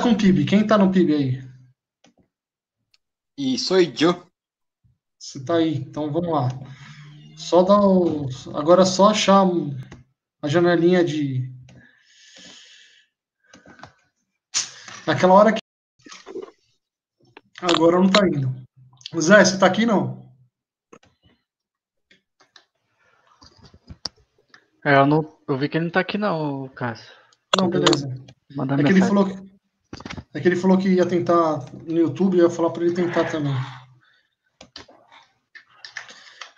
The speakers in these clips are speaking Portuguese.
com o PIB. Quem tá no PIB aí? E sou eu. Você tá aí. Então vamos lá. Só dá o... Agora é só achar a janelinha de. Naquela hora que. Agora não tá indo. Zé, você tá aqui não? Eu vi que ele não tá aqui não, Cássio. Não, beleza. Mandar É que ele mensagem. falou que, é que ele falou que ia tentar no YouTube, eu ia falar pra ele tentar também.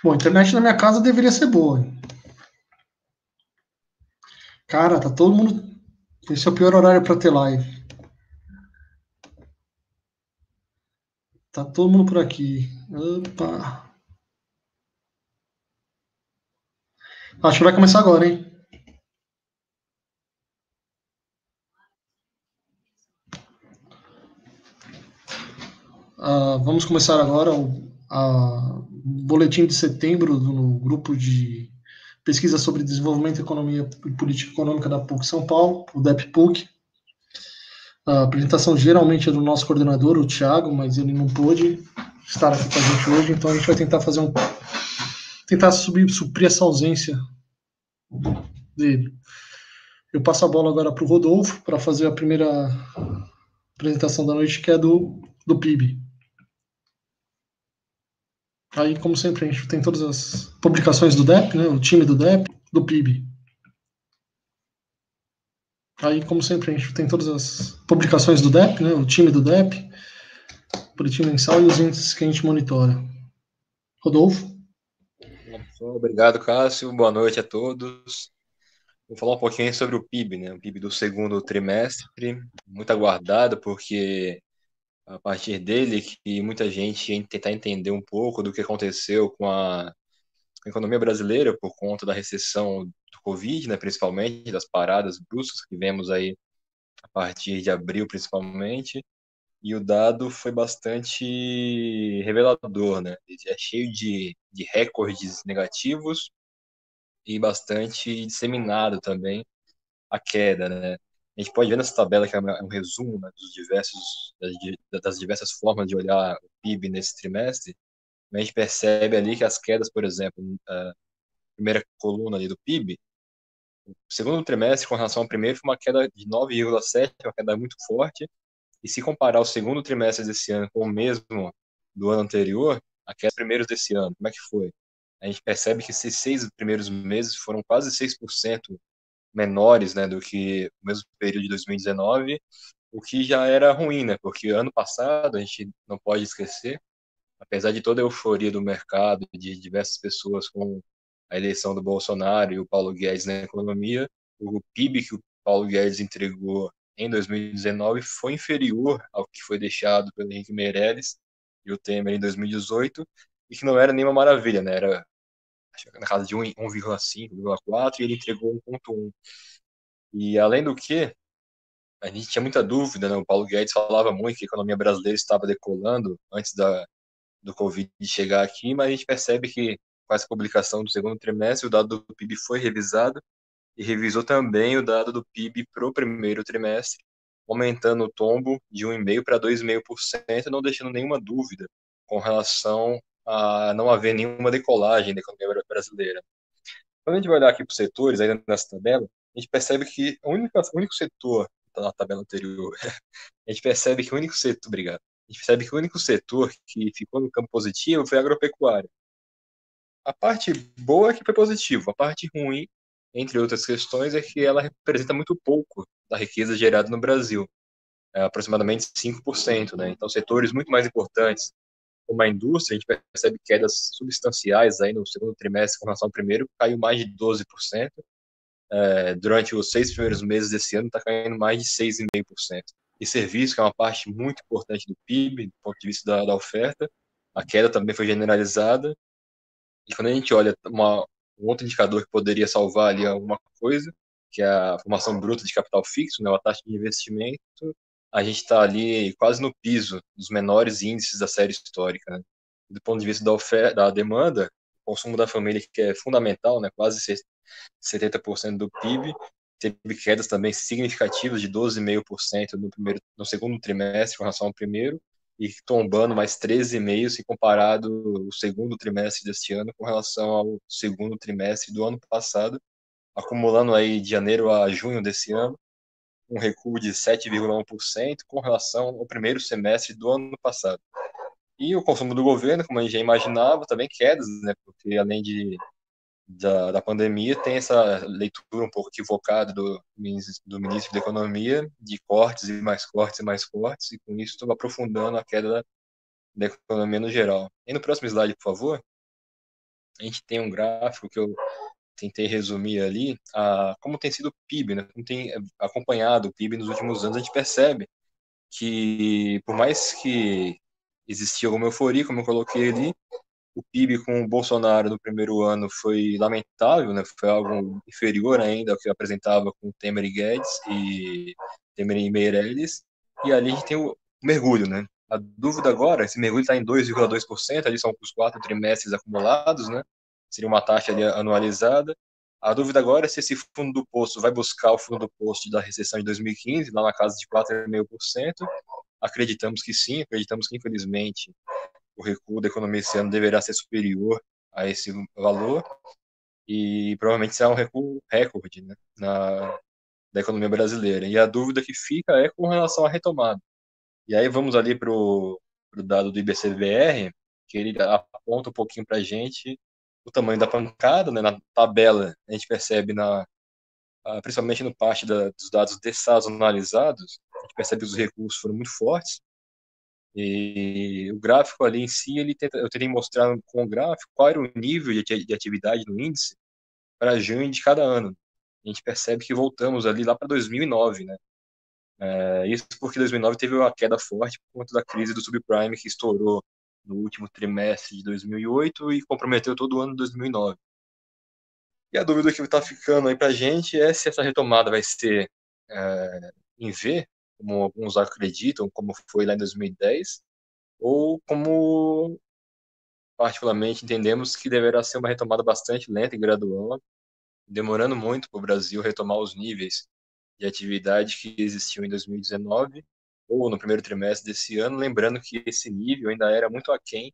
Bom, a internet na minha casa deveria ser boa. Cara, tá todo mundo. Esse é o pior horário pra ter live. Tá todo mundo por aqui. Opa. Acho que vai começar agora, hein? Vamos começar agora o boletim de setembro do grupo de pesquisa sobre desenvolvimento, economia e política econômica da PUC São Paulo, o DEPPUC. A apresentação geralmente é do nosso coordenador, o Thiago, mas ele não pôde estar aqui com a gente hoje, então a gente vai tentar suprir essa ausência dele. Eu passo a bola agora para o Rodolfo para fazer a primeira apresentação da noite, que é do PIB. Aí, como sempre, a gente tem todas as publicações do DEP, né, o time do DEP, do PIB. Aí, como sempre, a gente tem todas as publicações do DEP, né, o time do DEP, boletim mensal e os índices que a gente monitora. Rodolfo? Obrigado, Cássio. Boa noite a todos. Vou falar um pouquinho sobre o PIB, né? O PIB do segundo trimestre, muito aguardado, porque a partir dele que muita gente ia tentar entender um pouco do que aconteceu com a economia brasileira por conta da recessão do Covid, né? Principalmente das paradas bruscas que vemos aí a partir de abril, principalmente. E o dado foi bastante revelador, né? Ele é cheio de recordes negativos e bastante disseminado também a queda, né? A gente pode ver nessa tabela que é um resumo, né, das diversas formas de olhar o PIB nesse trimestre. A gente percebe ali que as quedas, por exemplo, a primeira coluna ali do PIB, o segundo trimestre com relação ao primeiro foi uma queda de 9,7, uma queda muito forte. E se comparar o segundo trimestre desse ano com o mesmo do ano anterior, aqueles primeiros desse ano, como é que foi? A gente percebe que esses 6 primeiros meses foram quase 6% menores, né, do que o mesmo período de 2019, o que já era ruim, né, porque ano passado, a gente não pode esquecer, apesar de toda a euforia do mercado, de diversas pessoas com a eleição do Bolsonaro e o Paulo Guedes na economia, o PIB que o Paulo Guedes entregou em 2019 foi inferior ao que foi deixado pelo Henrique Meirelles e o Temer em 2018, e que não era nenhuma maravilha, né? Era na casa de 1,5, 1,4, e ele entregou 1,1. E além do que, a gente tinha muita dúvida, né? O Paulo Guedes falava muito que a economia brasileira estava decolando antes do Covid chegar aqui, mas a gente percebe que com essa publicação do segundo trimestre, o dado do PIB foi revisado e revisou também o dado do PIB para o primeiro trimestre, aumentando o tombo de 1,5% para 2,5%, não deixando nenhuma dúvida com relação a não haver nenhuma decolagem da economia brasileira. Quando a gente vai olhar aqui para os setores, ainda nessa tabela, a gente percebe que o único setor, está na tabela anterior, a gente percebe que o único setor, obrigado, a gente percebe que o único setor que ficou no campo positivo foi a agropecuária. A parte boa é que foi positivo, a parte ruim, entre outras questões, é que ela representa muito pouco da riqueza gerada no Brasil, aproximadamente 5%, né? Então, setores muito mais importantes, como a indústria, a gente percebe quedas substanciais aí no segundo trimestre com relação ao primeiro, caiu mais de 12%. Durante os 6 primeiros meses desse ano, está caindo mais de 6,5%. E serviço, que é uma parte muito importante do PIB, do ponto de vista da oferta, a queda também foi generalizada. E quando a gente olha um outro indicador que poderia salvar ali alguma coisa, que é a formação bruta de capital fixo, né, a taxa de investimento, a gente está ali quase no piso dos menores índices da série histórica, né? Do ponto de vista da oferta, da demanda, o consumo da família, que é fundamental, né, quase 70% do PIB, teve quedas também significativas de 12,5% no segundo trimestre com relação ao primeiro, e tombando mais 13,5% se comparado o segundo trimestre deste ano com relação ao segundo trimestre do ano passado, acumulando aí de janeiro a junho desse ano um recuo de 7,1% com relação ao primeiro semestre do ano passado. E o consumo do governo, como a gente já imaginava, também quedas, né? Porque além da pandemia, tem essa leitura um pouco equivocada do ministro da Economia, de cortes e mais cortes e mais cortes, e com isso estou aprofundando a queda da economia no geral. E no próximo slide, por favor, a gente tem um gráfico que eu tentei resumir ali, como tem sido o PIB, né? Como tem acompanhado o PIB nos últimos anos, a gente percebe que, por mais que existia alguma euforia, como eu coloquei ali, o PIB com o Bolsonaro no primeiro ano foi lamentável, né? Foi algo inferior ainda ao que apresentava com Temer e Guedes e Temer e Meirelles. E ali a gente tem o mergulho, né? A dúvida agora, esse mergulho está em 2,2%, ali são os 4 trimestres acumulados, né? Seria uma taxa ali anualizada. A dúvida agora é se esse fundo do poço vai buscar o fundo do poço da recessão de 2015, lá na casa de 4,5%. Acreditamos que sim, acreditamos que, infelizmente, o recuo da economia esse ano deverá ser superior a esse valor e provavelmente será um recuo recorde, né, da economia brasileira. E a dúvida que fica é com relação à retomada. E aí vamos ali para o dado do IBCBR, que ele aponta um pouquinho para a gente o tamanho da pancada, né, na tabela a gente percebe, principalmente no parte dos dados dessazonalizados, a gente percebe que os recuos foram muito fortes. E o gráfico ali em si, eu tentei mostrar com o gráfico qual era o nível de atividade no índice para junho de cada ano. A gente percebe que voltamos ali lá para 2009, né? Isso porque 2009 teve uma queda forte por conta da crise do subprime que estourou no último trimestre de 2008 e comprometeu todo o ano de 2009. E a dúvida que está ficando aí para a gente é se essa retomada vai ser em V, como alguns acreditam, como foi lá em 2010, ou como particularmente entendemos que deverá ser uma retomada bastante lenta e gradual, demorando muito para o Brasil retomar os níveis de atividade que existiam em 2019 ou no primeiro trimestre desse ano, lembrando que esse nível ainda era muito aquém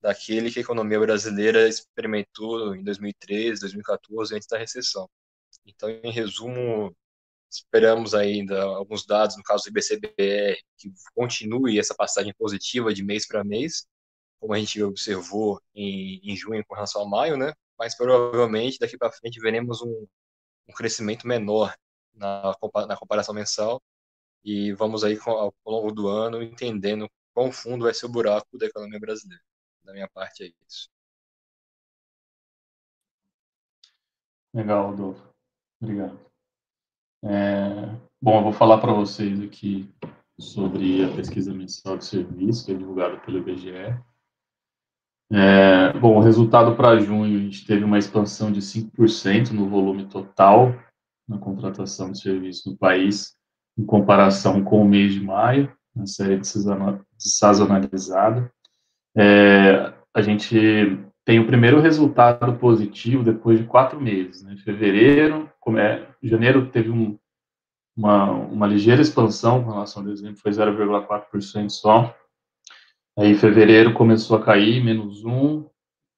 daquele que a economia brasileira experimentou em 2013, 2014, antes da recessão. Então, em resumo, esperamos ainda alguns dados, no caso do IBCBR, que continue essa passagem positiva de mês para mês, como a gente observou em junho com relação a maio, né? Mas provavelmente daqui para frente veremos um crescimento menor na comparação mensal e vamos aí ao longo do ano entendendo quão fundo vai ser o buraco da economia brasileira. Da minha parte é isso. Legal, Rodolfo. Obrigado. Bom, eu vou falar para vocês aqui sobre a pesquisa mensal de serviço, que é divulgada pelo IBGE. Bom, o resultado para junho, a gente teve uma expansão de 5% no volume total na contratação de serviço no país, em comparação com o mês de maio, na série sazonalizada. A gente tem o primeiro resultado positivo depois de 4 meses. Né? Janeiro teve uma ligeira expansão com relação ao dezembro, foi 0,4% só. Aí fevereiro começou a cair, menos 1,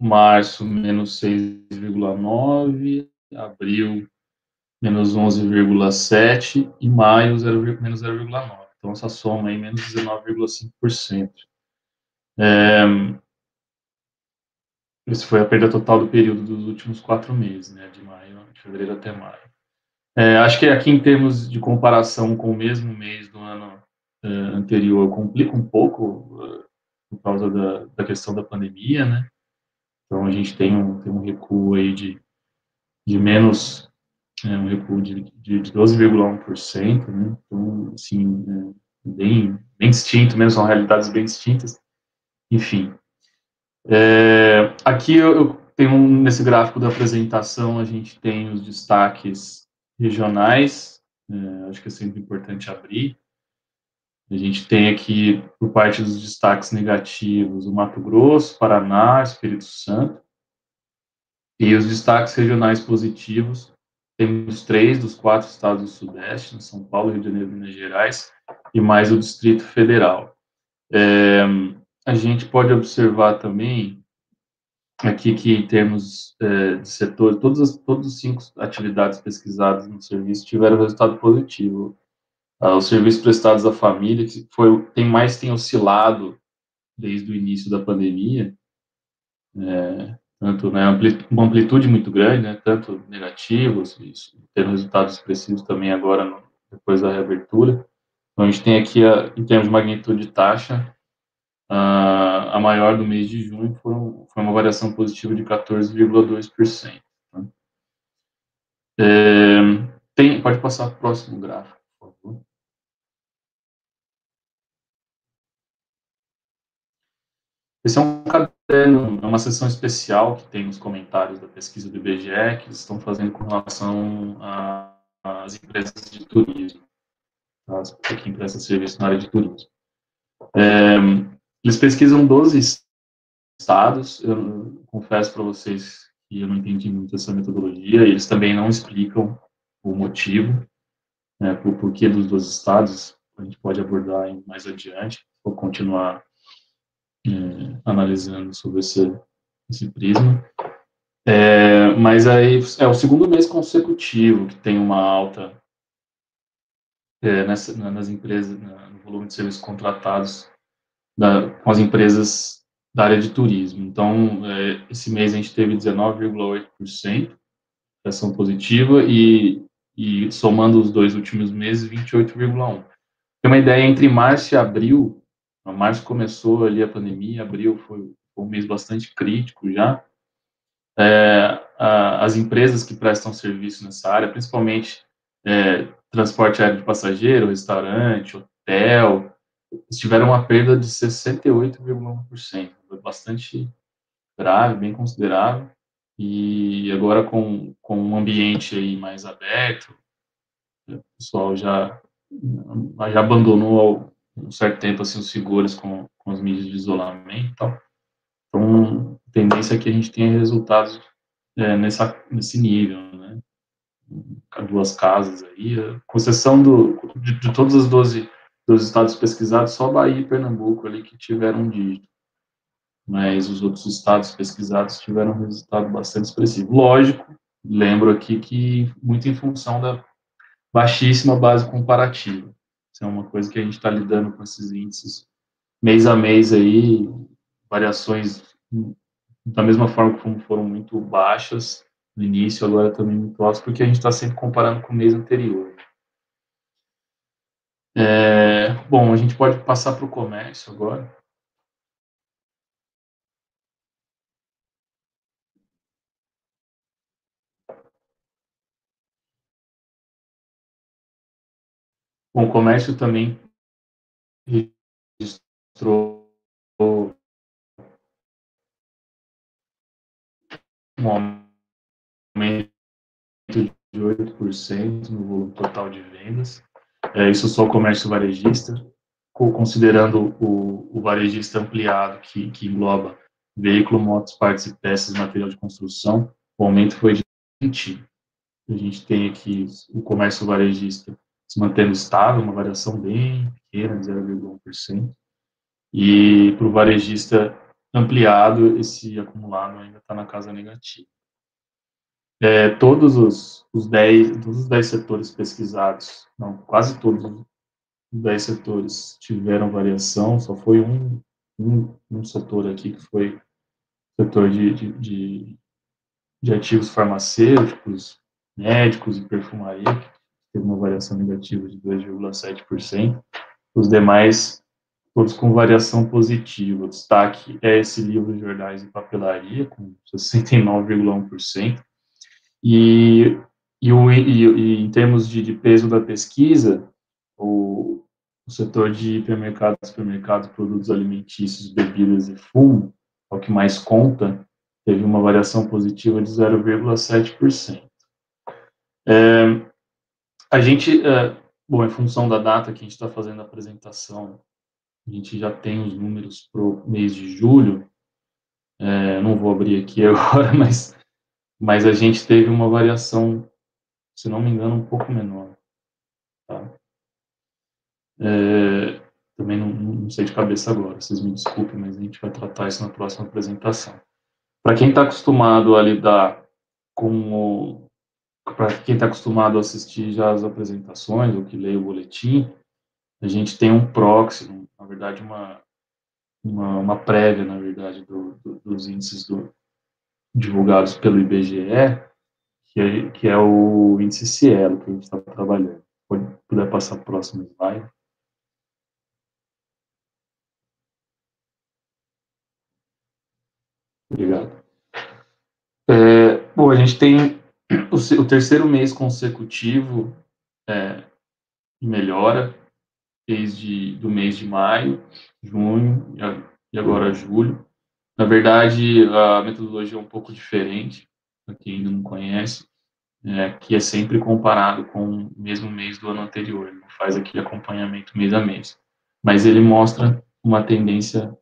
março, menos 6,9, abril, menos 11,7 e maio, menos 0,9. Então, essa soma aí, menos 19,5%. Isso foi a perda total do período dos últimos 4 meses, né, de fevereiro até maio. Acho que aqui, em termos de comparação com o mesmo mês do ano anterior, complica um pouco por causa da questão da pandemia, né? Então, a gente tem um recuo aí de menos, um recuo de 12,1%, né? Então, assim, bem distinto mesmo, são realidades bem distintas. Enfim. Aqui eu tenho, nesse gráfico da apresentação, a gente tem os destaques regionais, acho que é sempre importante abrir. A gente tem aqui, por parte dos destaques negativos, o Mato Grosso, Paraná, Espírito Santo. E os destaques regionais positivos, temos 3 dos 4 estados do Sudeste, São Paulo, Rio de Janeiro e Minas Gerais, e mais o Distrito Federal. A gente pode observar também aqui que em termos de setor, todas as 5 atividades pesquisadas no serviço tiveram resultado positivo. Os serviços prestados à família, que tem oscilado desde o início da pandemia, tanto, né, uma amplitude muito grande, né, tanto negativos, tendo resultados expressivos também agora, depois da reabertura. Então, a gente tem aqui, em termos de magnitude de taxa, a maior do mês de junho foi uma variação positiva de 14,2%. Tá? Pode passar para o próximo gráfico, por favor. Esse é um caderno, é uma seção especial que tem nos comentários da pesquisa do IBGE, que eles estão fazendo com relação às empresas de turismo, que emprestam serviço na área de turismo. Eles pesquisam 12 estados, eu confesso para vocês que eu não entendi muito essa metodologia, e eles também não explicam o motivo, né, por porquê dos 12 estados, a gente pode abordar mais adiante, vou continuar analisando sobre esse prisma. Mas aí é o segundo mês consecutivo que tem uma alta nas empresas, no volume de serviços contratados com as empresas da área de turismo. Então, esse mês a gente teve 19,8% ação positiva e somando os 2 últimos meses, 28,1%. Tem uma ideia, entre março e abril, março começou ali a pandemia, abril foi um mês bastante crítico já. As empresas que prestam serviço nessa área, principalmente transporte aéreo de passageiro, restaurante, hotel, tiveram uma perda de 68,1%, foi bastante grave, bem considerável, e agora com um ambiente aí mais aberto, o pessoal já abandonou há um certo tempo assim, os seguros com as medidas de isolamento e tal. Então, a tendência é que a gente tenha resultados nesse nível, né? 2 casas aí, com exceção de todos os 12 estados pesquisados, só Bahia e Pernambuco ali que tiveram um dígito. Mas os outros estados pesquisados tiveram um resultado bastante expressivo. Lógico, lembro aqui que muito em função da baixíssima base comparativa. Isso é uma coisa que a gente está lidando com esses índices mês a mês aí, variações da mesma forma como foram muito baixas no início, agora também muito altas, porque a gente está sempre comparando com o mês anterior. Bom, a gente pode passar para o comércio agora. Bom, o comércio também registrou um aumento de 8% no volume total de vendas. Isso só o comércio varejista, considerando o varejista ampliado, que engloba veículo, motos, partes e peças, material de construção, o aumento foi de 20%. A gente tem aqui o comércio varejista se mantendo estável, uma variação bem pequena, de 0,1%. E para o varejista ampliado, esse acumulado ainda está na casa negativa. Todos os 10 setores pesquisados, não, quase todos os 10 setores tiveram variação, só foi um setor aqui que foi o setor de ativos farmacêuticos, médicos e perfumaria, que teve uma variação negativa de 2,7%. Os demais, todos com variação positiva. O destaque é esse livro, jornais e papelaria, com 69,1%. E em termos de peso da pesquisa, o setor de hipermercados, supermercados, produtos alimentícios, bebidas e fumo, é o que mais conta, teve uma variação positiva de 0,7%. A gente, bom, em função da data que a gente está fazendo a apresentação, a gente já tem os números para o mês de julho, não vou abrir aqui agora, mas a gente teve uma variação se não me engano, um pouco menor. Tá? Também não sei de cabeça agora, vocês me desculpem, mas a gente vai tratar isso na próxima apresentação. Para quem está acostumado a lidar com para quem está acostumado a assistir já as apresentações ou que lê o boletim, a gente tem um proxy, na verdade uma prévia, na verdade, dos índices divulgados pelo IBGE, que é o índice Cielo que a gente está trabalhando. Pode puder passar para o próximo slide. Obrigado. Bom, a gente tem o terceiro mês consecutivo de melhora, desde do mês de maio, junho e agora julho. Na verdade, a metodologia é um pouco diferente, para quem ainda não conhece, que é sempre comparado com o mesmo mês do ano anterior, ele não faz aquele acompanhamento mês a mês. Mas ele mostra uma tendência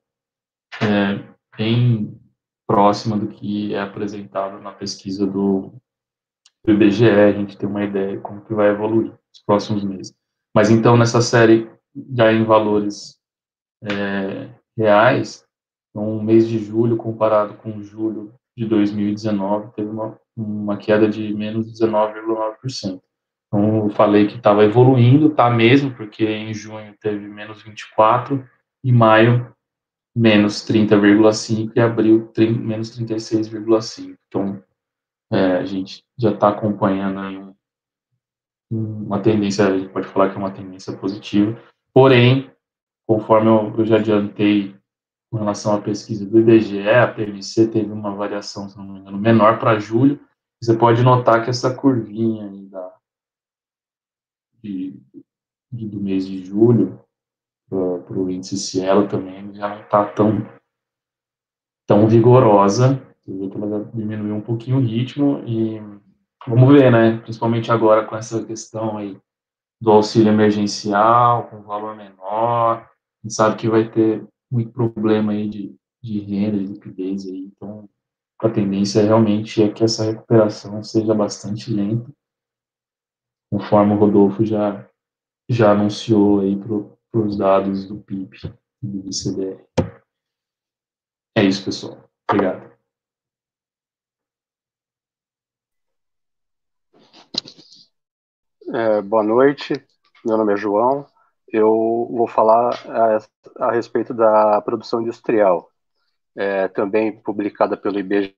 bem próxima do que é apresentado na pesquisa do IBGE, a gente tem uma ideia de como que vai evoluir nos próximos meses. Mas então, nessa série, já em valores reais, então, o mês de julho, comparado com julho de 2019, teve uma queda de menos 19,9%. Então, eu falei que estava evoluindo, está mesmo, porque em junho teve menos 24%, e maio menos 30,5% e abril menos 36,5%. Então, a gente já está acompanhando aí uma tendência, a gente pode falar que é uma tendência positiva, porém, conforme eu já adiantei com relação à pesquisa do IBGE, a PMC teve uma variação, se não me engano, menor para julho. Você pode notar que essa curvinha do mês de julho para o índice Cielo também já não está tão rigorosa. Você vê que ela já diminuiu um pouquinho o ritmo e vamos ver, né? Principalmente agora com essa questão aí do auxílio emergencial, com valor menor. A gente sabe que vai ter muito problema aí de renda, de liquidez aí. Então, a tendência realmente é que essa recuperação seja bastante lenta, conforme o Rodolfo já anunciou aí para os dados do PIB e do ICDR. É isso, pessoal. Obrigado. Boa noite, meu nome é João. Eu vou falar a respeito da produção industrial, também publicada pelo IBGE,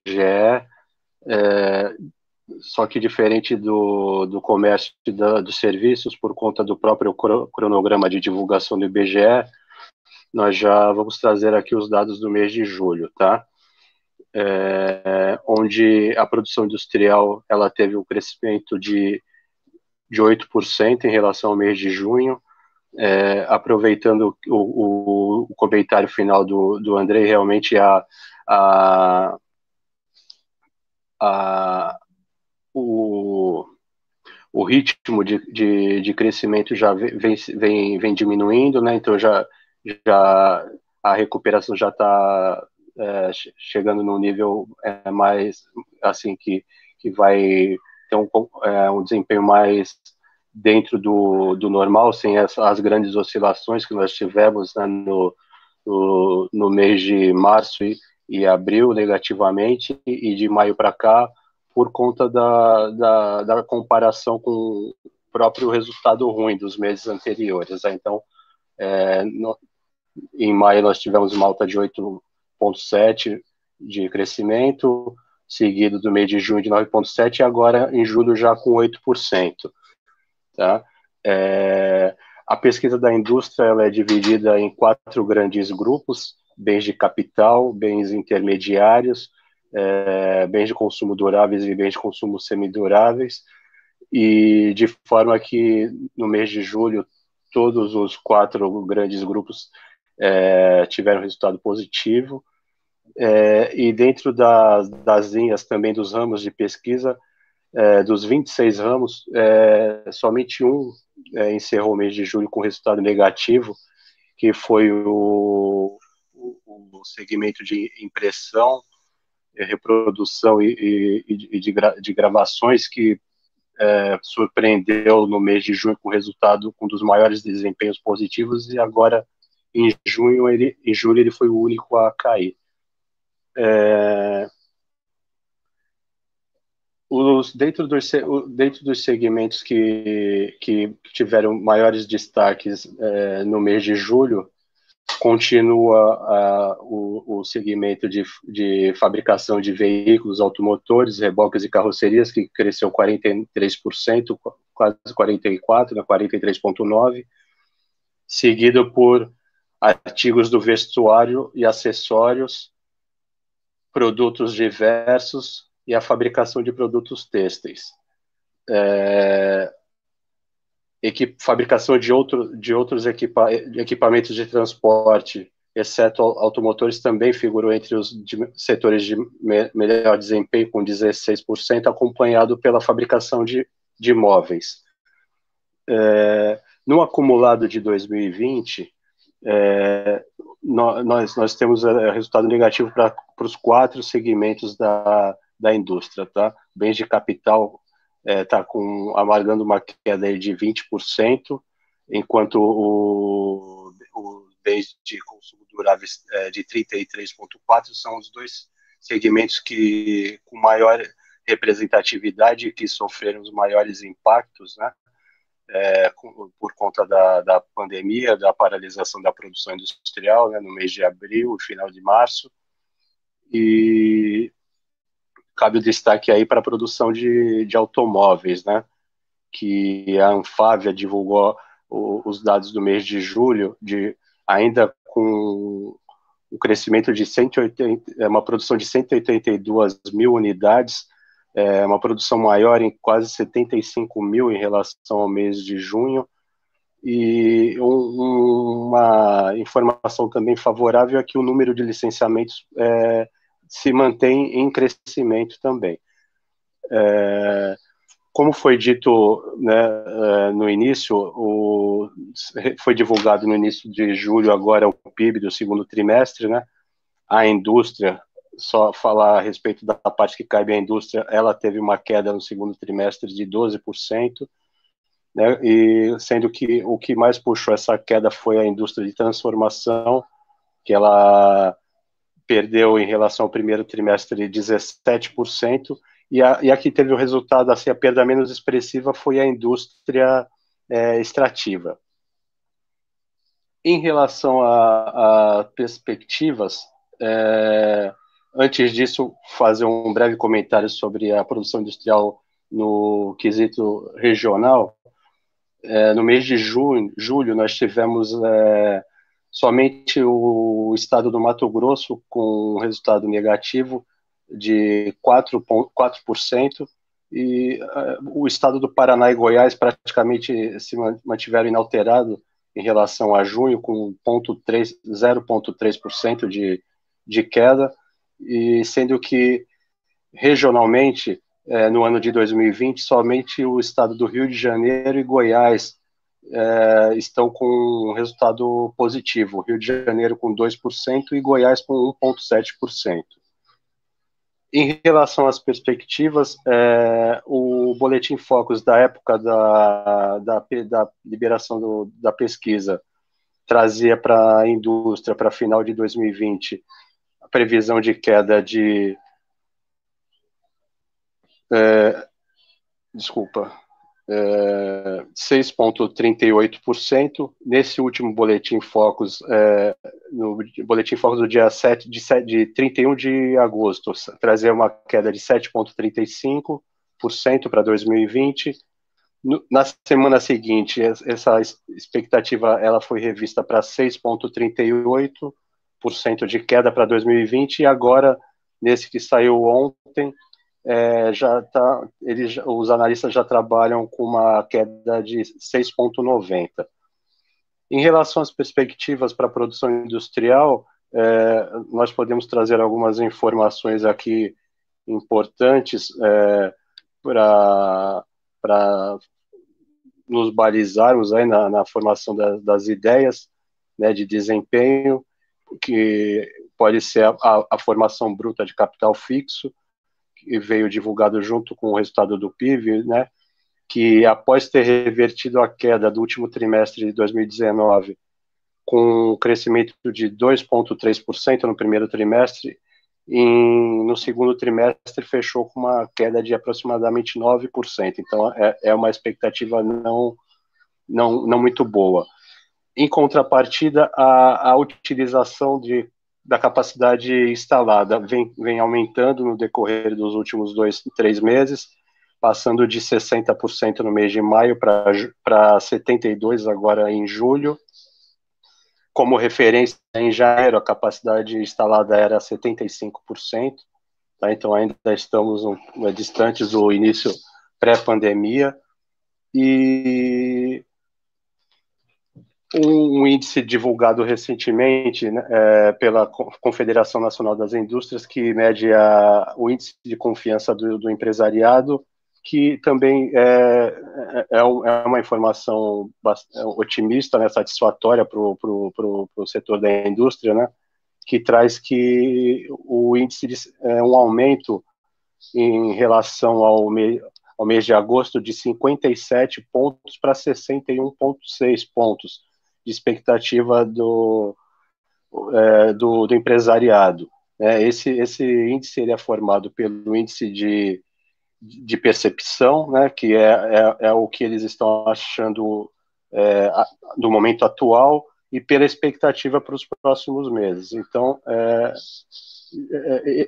só que diferente do comércio e dos serviços, por conta do próprio cronograma de divulgação do IBGE, nós já vamos trazer aqui os dados do mês de julho, tá? Onde a produção industrial ela teve um crescimento de 8% em relação ao mês de junho, aproveitando o comentário final do Andrei, realmente o ritmo de crescimento já vem diminuindo, né? Então já a recuperação já está chegando num nível mais assim que vai ter um desempenho mais dentro do normal, sem as grandes oscilações que nós tivemos, né, no mês de março e abril negativamente, e de maio para cá, por conta da comparação com o próprio resultado ruim dos meses anteriores. Né? Então, em maio nós tivemos uma alta de 8,7% de crescimento, seguido do mês de junho de 9,7%, e agora em julho já com 8%. Tá? A pesquisa da indústria ela é dividida em 4 grandes grupos: bens de capital, bens intermediários, bens de consumo duráveis e bens de consumo semiduráveis, e de forma que no mês de julho todos os 4 grandes grupos tiveram resultado positivo, e dentro das linhas também dos ramos de pesquisa, dos 26 ramos, somente um encerrou o mês de julho com resultado negativo, que foi o segmento de impressão, reprodução e de gravações, que surpreendeu no mês de junho com resultado com um dos maiores desempenhos positivos, e agora em julho ele foi o único a cair. Dentro dos segmentos que tiveram maiores destaques no mês de julho, continua o segmento de fabricação de veículos automotores, reboques e carrocerias, que cresceu 43%, quase 44%, 43,9%, seguido por artigos do vestuário e acessórios, produtos diversos e a fabricação de produtos têxteis. Fabricação de outros equipamentos de transporte, exceto automotores, também figurou entre os setores de melhor desempenho, com 16%, acompanhado pela fabricação de móveis. No acumulado de 2020, nós temos resultado negativo para os 4 segmentos da indústria, tá? Bens de capital está amargando uma queda aí de 20%, enquanto o bens de consumo durável de 33,4%, são os 2 segmentos com maior representatividade, que sofreram os maiores impactos, né? Por conta da pandemia, da paralisação da produção industrial, né, no mês de abril e final de março. E cabe o destaque aí para a produção de automóveis, né, que a Anfávia divulgou os dados do mês de julho, ainda com um crescimento de uma produção de 182 mil unidades, uma produção maior em quase 75 mil em relação ao mês de junho. E uma informação também favorável é que o número de licenciamentos se mantém em crescimento também. Como foi dito, né, no início, foi divulgado no início de julho agora o PIB do segundo trimestre, né? A indústria, só falar a respeito da parte que cabe à indústria, ela teve uma queda no segundo trimestre de 12%, né, e sendo que o que mais puxou essa queda foi a indústria de transformação, que ela perdeu em relação ao primeiro trimestre 17%, e a que teve o resultado, assim, a perda menos expressiva foi a indústria extrativa. Em relação a perspectivas, antes disso, fazer um breve comentário sobre a produção industrial no quesito regional. No mês de julho, nós tivemos somente o estado do Mato Grosso com um resultado negativo de 4%, e o estado do Paraná e Goiás praticamente se mantiveram inalterados em relação a junho, com 0,3% de queda, e sendo que regionalmente, no ano de 2020, somente o estado do Rio de Janeiro e Goiás estão com um resultado positivo. Rio de Janeiro com 2% e Goiás com 1,7%. Em relação às perspectivas, o Boletim Focus da época da liberação da pesquisa trazia para a indústria, para final de 2020, a previsão de queda de 6,38%. Nesse último Boletim Focus, no Boletim Focus do dia de 31 de agosto, trazia uma queda de 7,35% para 2020. Na semana seguinte, essa expectativa ela foi revista para 6,38% de queda para 2020, e agora, nesse que saiu ontem, os analistas já trabalham com uma queda de 6,90%. Em relação às perspectivas para a produção industrial, nós podemos trazer algumas informações aqui importantes para nos balizarmos aí na formação das ideias, né, de desempenho, que pode ser a formação bruta de capital fixo, que veio divulgado junto com o resultado do PIB, né, que após ter revertido a queda do último trimestre de 2019, com um crescimento de 2,3% no primeiro trimestre, no segundo trimestre fechou com uma queda de aproximadamente 9%. Então, é uma expectativa não muito boa. Em contrapartida, a utilização da capacidade instalada vem aumentando no decorrer dos últimos 2-3 meses, passando de 60% no mês de maio para 72% agora em julho. Como referência, em janeiro, a capacidade instalada era 75%, tá? Então ainda estamos distantes do início pré-pandemia, e um índice divulgado recentemente, né, pela Confederação Nacional das Indústrias, que mede o índice de confiança do empresariado, que também é uma informação otimista, né, satisfatória para o setor da indústria, né, que traz que o índice um aumento em relação ao mês de agosto de 57 pontos para 61,6 pontos de expectativa do empresariado. Esse índice ele é formado pelo índice de percepção, né, que é o que eles estão achando do momento atual, e pela expectativa para os próximos meses. Então,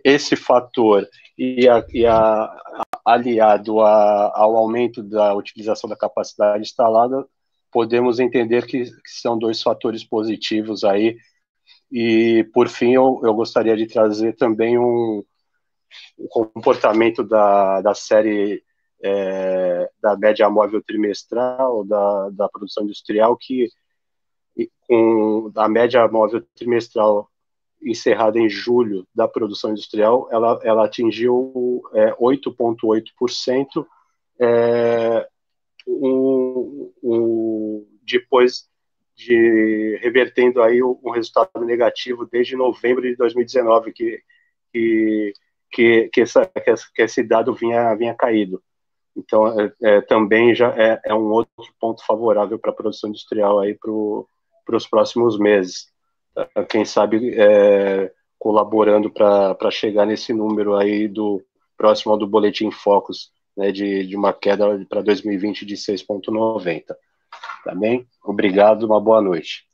esse fator aliado ao aumento da utilização da capacidade instalada, podemos entender que são dois fatores positivos aí. E, por fim, eu gostaria de trazer também o comportamento da série da média móvel trimestral da produção industrial, que com a média móvel trimestral encerrada em julho da produção industrial, ela atingiu 8,8%, depois de revertendo aí um resultado negativo desde novembro de 2019, que esse dado vinha caído. Então, também já é um outro ponto favorável para a produção industrial aí para os próximos meses. Quem sabe colaborando para chegar nesse número aí próximo ao do Boletim Focus, né, de uma queda para 2020 de 6,90. Tá bem? Obrigado, uma boa noite.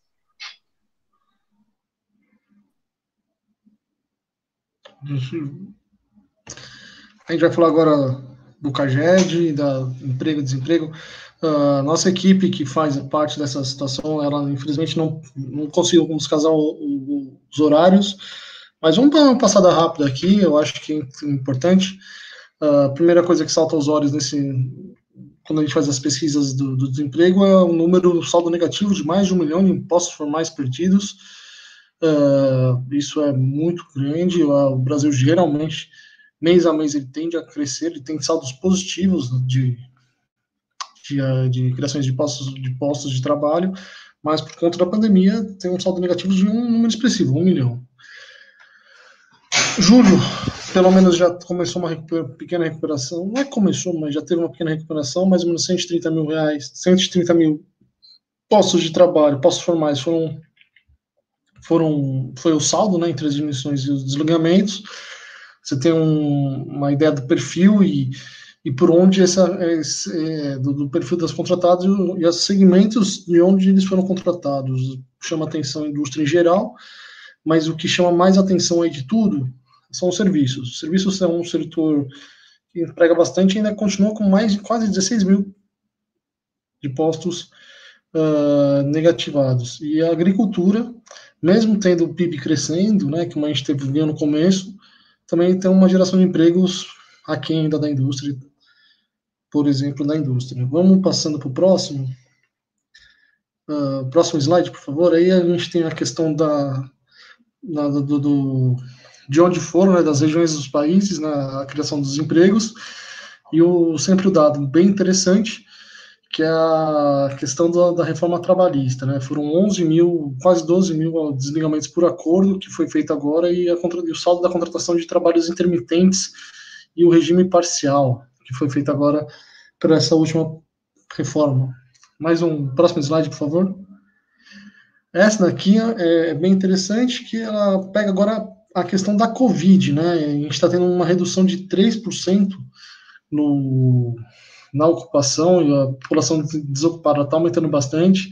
A gente vai falar agora do CAGED, da emprego e desemprego. Nossa equipe que faz parte dessa situação, ela infelizmente não conseguiu casar os horários, mas vamos dar uma passada rápida aqui, eu acho que é importante. A primeira coisa que salta aos olhos quando a gente faz as pesquisas do desemprego é o número saldo negativo de mais de 1 milhão de impostos formais perdidos. Isso é muito grande. O Brasil geralmente, mês a mês, ele tende a crescer, ele tem saldos positivos de criações de postos de trabalho, mas por conta da pandemia tem um saldo negativo de um número expressivo, 1 milhão. Julho, pelo menos já começou uma pequena recuperação, não é que começou, mas já teve uma pequena recuperação, mais ou menos 130 mil reais, 130 mil postos de trabalho, postos formais foi o saldo, né, entre as demissões e os desligamentos. Você tem uma ideia do perfil e por onde do perfil das contratadas e os segmentos de onde eles foram contratados. Chama atenção a indústria em geral, mas o que chama mais atenção aí de tudo são os serviços. Os serviços são um setor que emprega bastante e ainda continua com mais de quase 16 mil de postos negativados. E a agricultura, mesmo tendo o PIB crescendo, né, como a gente teve no começo, também tem uma geração de empregos aquém ainda da indústria, por exemplo, da indústria. Vamos passando para o próximo. Próximo slide, por favor. Aí a gente tem a questão de onde foram, né, das regiões dos países, a criação dos empregos, e sempre o dado bem interessante, que é a questão da reforma trabalhista, né? Foram 11 mil, quase 12 mil desligamentos por acordo que foi feito agora, e o saldo da contratação de trabalhos intermitentes e o regime parcial, que foi feito agora para essa última reforma. Mais um próximo slide, por favor. Essa daqui é bem interessante, que ela pega agora a questão da Covid, né? A gente está tendo uma redução de 3% na ocupação, e a população desocupada está aumentando bastante.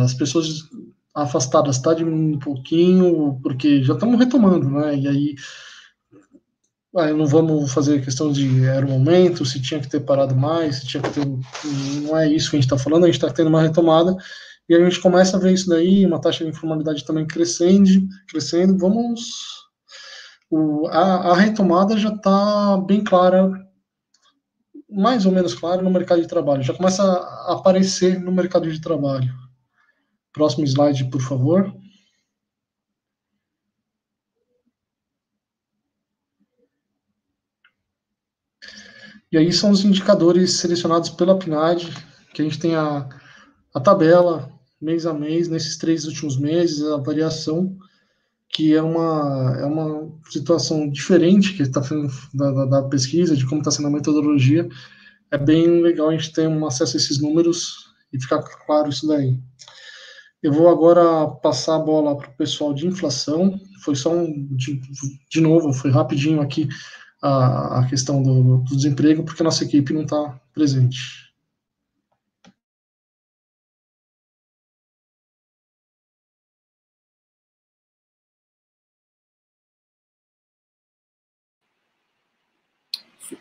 As pessoas afastadas está diminuindo um pouquinho, porque já estamos retomando, né? E aí não vamos fazer questão de era o momento, se tinha que ter parado mais, se tinha que ter. Não é isso que a gente está falando, a gente está tendo uma retomada, e a gente começa a ver isso daí, uma taxa de informalidade também crescendo. A retomada já está bem clara, mais ou menos clara no mercado de trabalho, já começa a aparecer no mercado de trabalho. Próximo slide, por favor. E aí são os indicadores selecionados pela PNAD, que a gente tem a tabela, mês a mês, nesses 3 últimos meses, a variação, que é uma situação diferente que está sendo da pesquisa, de como está sendo a metodologia. É bem legal a gente ter um acesso a esses números e ficar claro isso daí. Eu vou agora passar a bola para o pessoal de inflação. Foi só de novo, foi rapidinho aqui a questão do desemprego, porque a nossa equipe não está presente.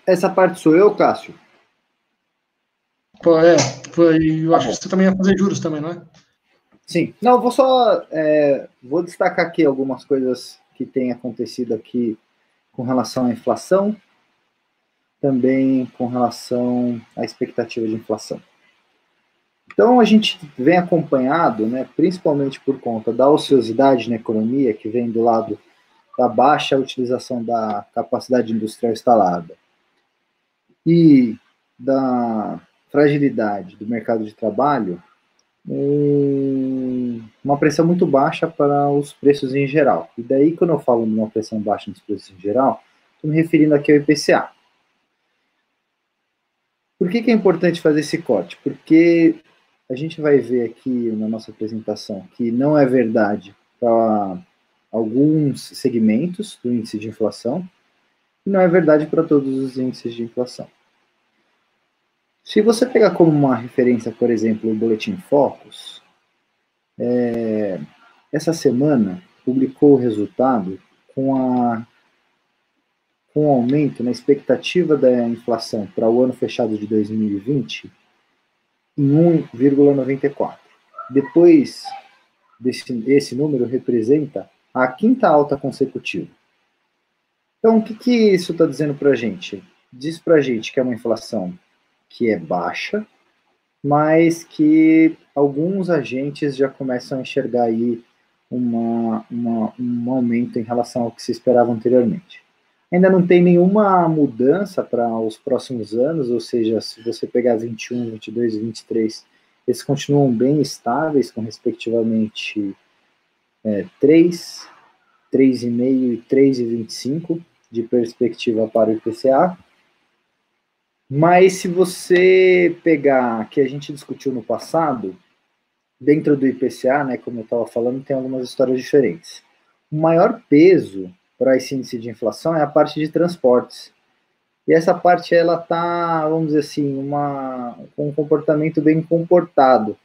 Essa parte sou eu, Cássio? Eu acho que você também ia fazer juros também, não é? Sim. Não, vou só vou destacar aqui algumas coisas que têm acontecido aqui com relação à inflação, também com relação à expectativa de inflação. Então, a gente vem acompanhado, né, principalmente por conta da ociosidade na economia, que vem do lado da baixa utilização da capacidade industrial instalada e da fragilidade do mercado de trabalho, uma pressão muito baixa para os preços em geral. E daí, quando eu falo de uma pressão baixa nos preços em geral, estou me referindo aqui ao IPCA. Por que é importante fazer esse corte? Porque a gente vai ver aqui na nossa apresentação que não é verdade para alguns segmentos do índice de inflação e não é verdade para todos os índices de inflação. Se você pegar como uma referência, por exemplo, o Boletim Focus, essa semana publicou o resultado com um aumento na expectativa da inflação para o ano fechado de 2020 em 1,94. Depois, esse número representa a quinta alta consecutiva. Então, o que isso está dizendo para a gente? Diz para a gente que é uma inflação que é baixa, mas que alguns agentes já começam a enxergar aí um aumento em relação ao que se esperava anteriormente. Ainda não tem nenhuma mudança para os próximos anos, ou seja, se você pegar 21, 22 e 23, eles continuam bem estáveis, com respectivamente 3, 3,5 e 3,25 de perspectiva para o IPCA. Mas se você pegar, que a gente discutiu no passado, dentro do IPCA, né, como eu estava falando, tem algumas histórias diferentes. O maior peso para esse índice de inflação é a parte de transportes. E essa parte, ela está, vamos dizer assim, com um comportamento bem comportado.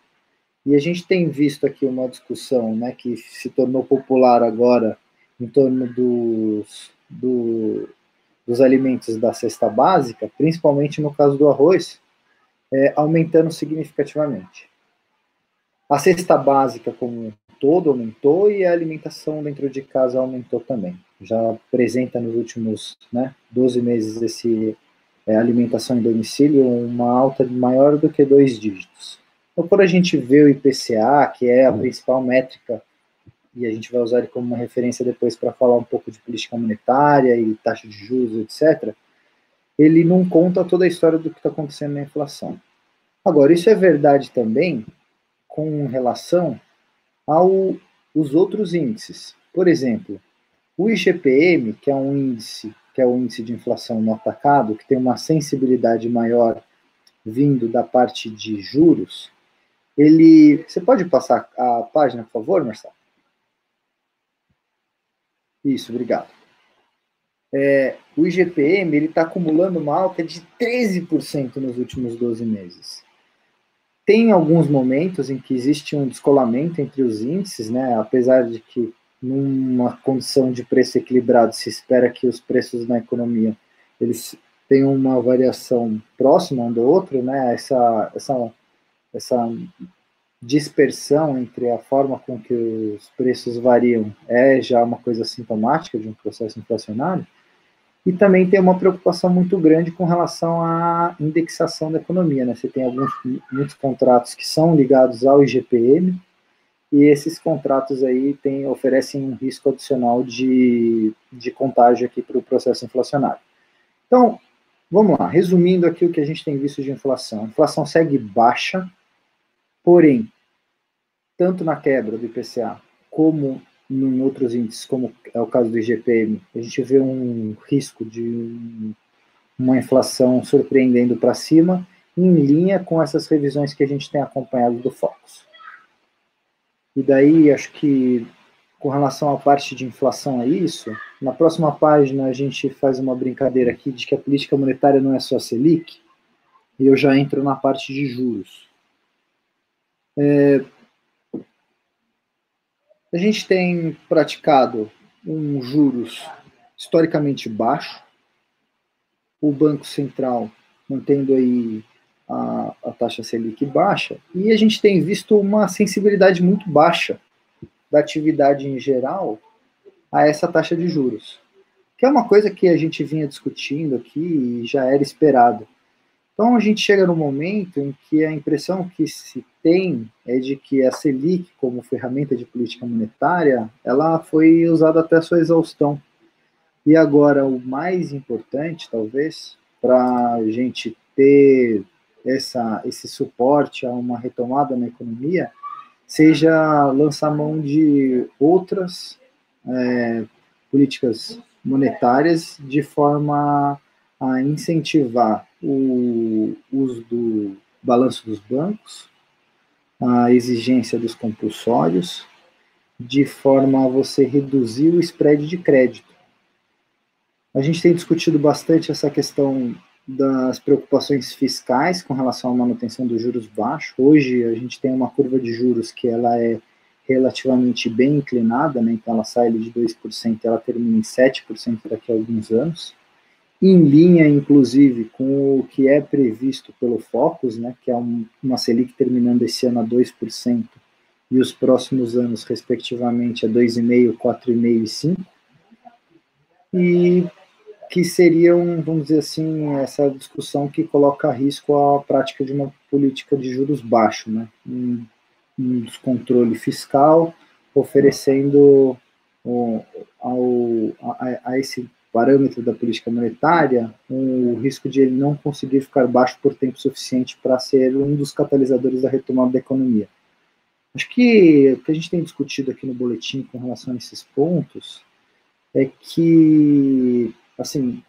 E a gente tem visto aqui uma discussão, né, que se tornou popular agora em torno dos alimentos da cesta básica, principalmente no caso do arroz, aumentando significativamente. A cesta básica como um todo aumentou e a alimentação dentro de casa aumentou também. Já apresenta nos últimos 12 meses alimentação em domicílio uma alta maior do que 2 dígitos. Então, quando a gente vê o IPCA, que é a principal métrica, e a gente vai usar ele como uma referência depois para falar um pouco de política monetária e taxa de juros, etc., ele não conta toda a história do que está acontecendo na inflação. Agora, isso é verdade também com relação aos outros índices. Por exemplo, o IGPM, que é um índice que é o índice de inflação no atacado, que tem uma sensibilidade maior vindo da parte de juros, ele... Você pode passar a página, por favor, Marcelo? Isso, obrigado. O IGPM está acumulando uma alta de 13% nos últimos 12 meses. Tem alguns momentos em que existe um descolamento entre os índices, né? Apesar de que numa condição de preço equilibrado se espera que os preços na economia eles tenham uma variação próxima um do outro, né? Essa dispersão entre a forma com que os preços variam é já uma coisa sintomática de um processo inflacionário. E também tem uma preocupação muito grande com relação à indexação da economia, né? Você tem muitos contratos que são ligados ao IGPM, e esses contratos aí oferecem um risco adicional de contágio aqui para o processo inflacionário. Então, vamos lá, resumindo aqui o que a gente tem visto de inflação. A inflação segue baixa, porém, tanto na quebra do IPCA, como em outros índices, como é o caso do IGPM, a gente vê um risco de uma inflação surpreendendo para cima, em linha com essas revisões que a gente tem acompanhado do Focus. E daí, acho que, com relação à parte de inflação é isso. Na próxima página, a gente faz uma brincadeira aqui de que a política monetária não é só Selic, e eu já entro na parte de juros. A gente tem praticado um juros historicamente baixo, o Banco Central mantendo aí a taxa Selic baixa, e a gente tem visto uma sensibilidade muito baixa da atividade em geral a essa taxa de juros, que é uma coisa que a gente vinha discutindo aqui e já era esperado. Então a gente chega no momento em que a impressão que se tem é de que a Selic, como ferramenta de política monetária, ela foi usada até a sua exaustão. E agora o mais importante, talvez, para a gente ter esse suporte a uma retomada na economia, seja lançar mão de outras políticas monetárias de forma a incentivar o uso do balanço dos bancos, a exigência dos compulsórios, de forma a você reduzir o spread de crédito. A gente tem discutido bastante essa questão das preocupações fiscais com relação à manutenção dos juros baixos. Hoje a gente tem uma curva de juros que ela é relativamente bem inclinada, né? Então ela sai de 2% e ela termina em 7% daqui a alguns anos, em linha, inclusive, com o que é previsto pelo Focus, né? Que é uma Selic terminando esse ano a 2%, e os próximos anos, respectivamente, a 2,5%, 4,5% e 5%, e que seriam, vamos dizer assim, essa discussão que coloca a risco a prática de uma política de juros baixo, né? Um descontrole fiscal, oferecendo a esse parâmetro da política monetária o risco de ele não conseguir ficar baixo por tempo suficiente para ser um dos catalisadores da retomada da economia. Acho que o que a gente tem discutido aqui no boletim com relação a esses pontos é que, assim,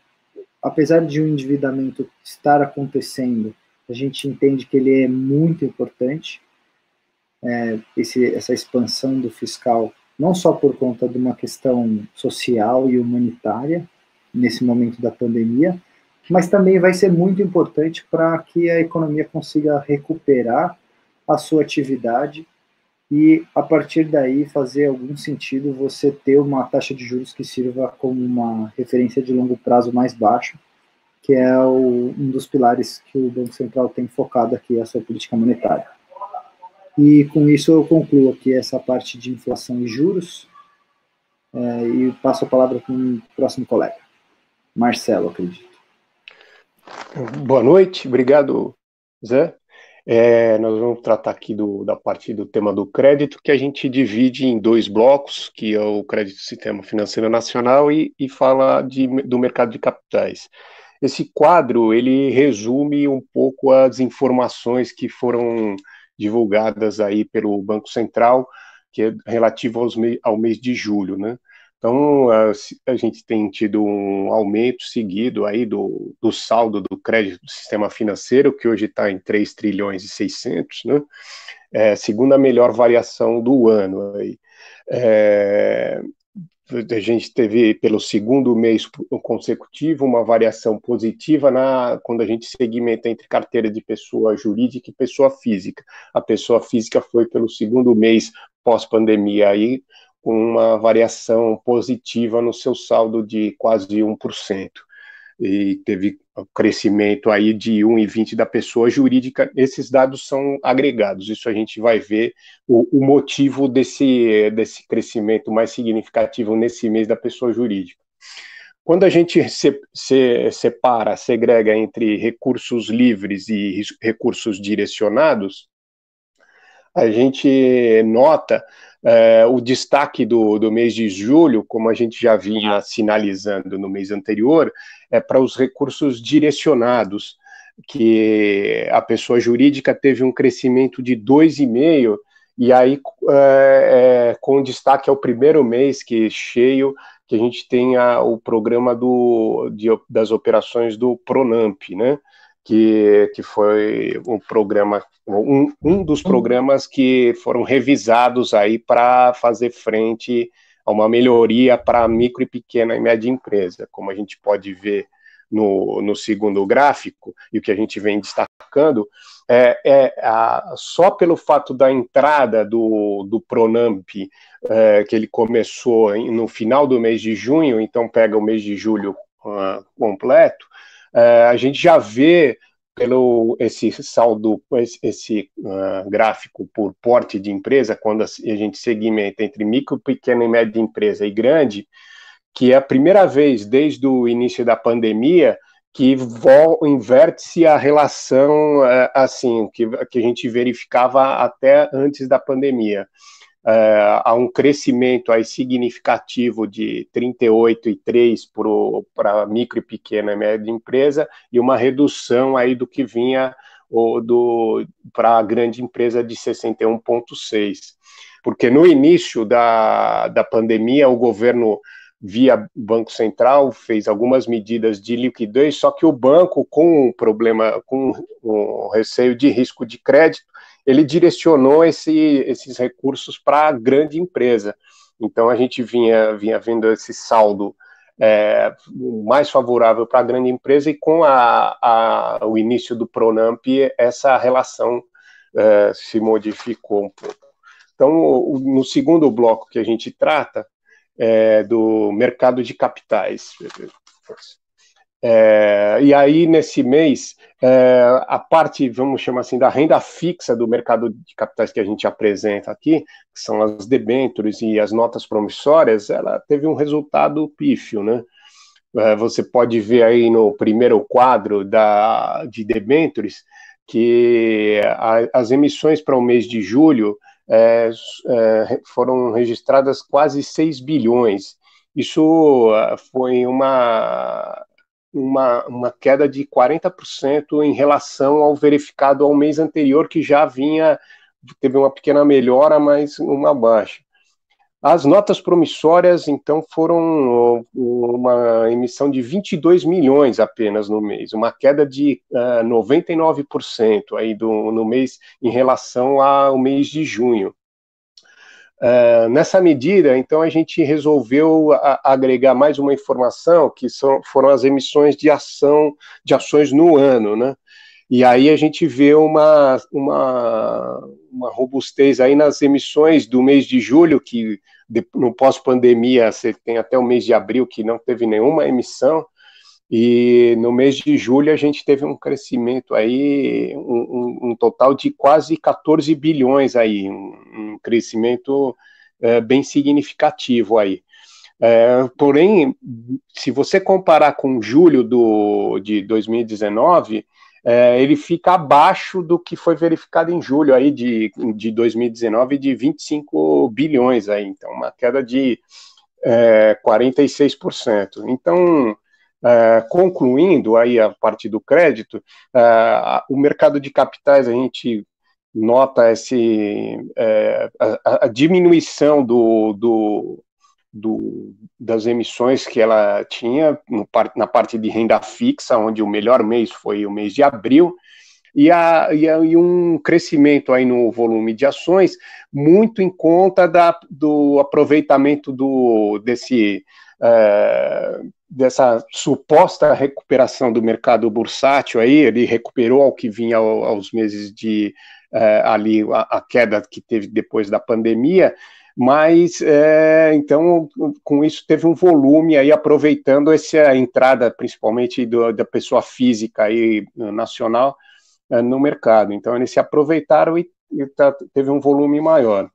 apesar de um endividamento estar acontecendo, a gente entende que ele é muito importante, essa expansão do fiscal, não só por conta de uma questão social e humanitária, nesse momento da pandemia, mas também vai ser muito importante para que a economia consiga recuperar a sua atividade e, a partir daí, fazer algum sentido você ter uma taxa de juros que sirva como uma referência de longo prazo mais baixa, que é um dos pilares que o Banco Central tem focado aqui, a sua política monetária. E com isso eu concluo aqui essa parte de inflação e juros, e passo a palavra para o próximo colega, Marcelo, acredito. Boa noite, obrigado, Zé. Nós vamos tratar aqui da parte do tema do crédito, que a gente divide em dois blocos, que é o crédito do Sistema Financeiro Nacional e fala do mercado de capitais. Esse quadro, ele resume um pouco as informações que foram divulgadas aí pelo Banco Central, que é relativo ao mês de julho, né? Então, a gente tem tido um aumento seguido aí do saldo do crédito do sistema financeiro, que hoje está em 3 trilhões e 600, né? Segunda melhor variação do ano. Aí. A gente teve, pelo segundo mês consecutivo, uma variação positiva quando a gente segmenta entre carteira de pessoa jurídica e pessoa física. A pessoa física foi pelo segundo mês pós-pandemia, aí, com uma variação positiva no seu saldo de quase 1%. E teve um crescimento aí de 1,20% da pessoa jurídica. Esses dados são agregados, isso a gente vai ver o motivo desse crescimento mais significativo nesse mês da pessoa jurídica. Quando a gente segrega entre recursos livres e recursos direcionados, a gente nota o destaque do mês de julho, como a gente já vinha sinalizando no mês anterior, para os recursos direcionados, que a pessoa jurídica teve um crescimento de 2,5%, e aí com destaque ao primeiro mês, que cheio, que a gente tem o programa das operações do Pronamp, né? Que foi um programa, um dos programas que foram revisados aí para fazer frente a uma melhoria para a micro e pequena e média empresa, como a gente pode ver no segundo gráfico, e o que a gente vem destacando, só pelo fato da entrada do Pronamp, que ele começou no final do mês de junho, então pega o mês de julho completo, a gente já vê pelo esse saldo, esse gráfico por porte de empresa, quando a gente segmenta entre micro, pequena e média empresa e grande, que é a primeira vez desde o início da pandemia que inverte-se a relação assim, que a gente verificava até antes da pandemia. Há um crescimento aí significativo de 38,3% para micro e pequena e média empresa, e uma redução aí do que vinha para a grande empresa de 61,6%. Porque no início da pandemia, o governo, via Banco Central, fez algumas medidas de liquidez, só que o banco, com o receio de risco de crédito, ele direcionou esses recursos para a grande empresa. Então, a gente vinha vendo esse saldo mais favorável para a grande empresa, e com o início do Pronamp, essa relação se modificou um pouco. Então, no segundo bloco que a gente trata, do mercado de capitais. E aí, nesse mês, a parte, vamos chamar assim, da renda fixa do mercado de capitais que a gente apresenta aqui, que são as debêntures e as notas promissórias, ela teve um resultado pífio, né? Você pode ver aí no primeiro quadro de debêntures que as emissões para o mês de julho foram registradas quase 6 bilhões. Isso foi uma queda de 40% em relação ao verificado ao mês anterior, que já teve uma pequena melhora, mas uma baixa. As notas promissórias, então, foram uma emissão de 22 milhões apenas no mês, uma queda de 99% aí no mês em relação ao mês de junho. Nessa medida, então, a gente resolveu agregar mais uma informação, que foram as emissões de ações no ano, né? E aí a gente vê uma robustez aí nas emissões do mês de julho, que no pós-pandemia você tem até o mês de abril que não teve nenhuma emissão, e no mês de julho a gente teve um crescimento aí, um total de quase 14 bilhões aí, um crescimento bem significativo aí. Porém, se você comparar com julho de 2019, ele fica abaixo do que foi verificado em julho aí de 2019, de 25 bilhões aí, então uma queda de 46%. Então, concluindo aí a parte do crédito, o mercado de capitais, a gente nota a diminuição do das emissões que ela tinha na parte de renda fixa, onde o melhor mês foi o mês de abril, e um crescimento aí no volume de ações, muito em conta do aproveitamento dessa suposta recuperação do mercado bursátil aí. Ele recuperou ao que vinha aos meses de ali a queda que teve depois da pandemia, mas então com isso teve um volume aí, aproveitando essa entrada principalmente da pessoa física aí nacional no mercado. Então eles se aproveitaram e teve um volume maior.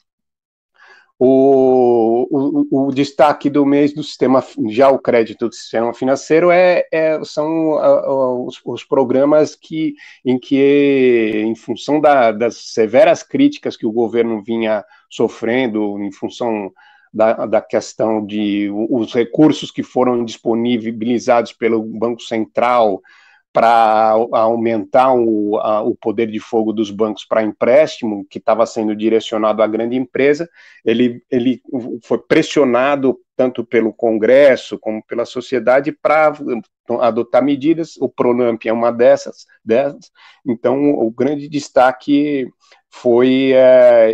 O destaque do mês do sistema, já o crédito do sistema financeiro, são os programas em função das severas críticas que o governo vinha sofrendo, em função da questão de os recursos que foram disponibilizados pelo Banco Central para aumentar o poder de fogo dos bancos para empréstimo, que estava sendo direcionado à grande empresa. Ele foi pressionado tanto pelo Congresso como pela sociedade para adotar medidas. O Pronamp é uma dessas. Então, o grande destaque foi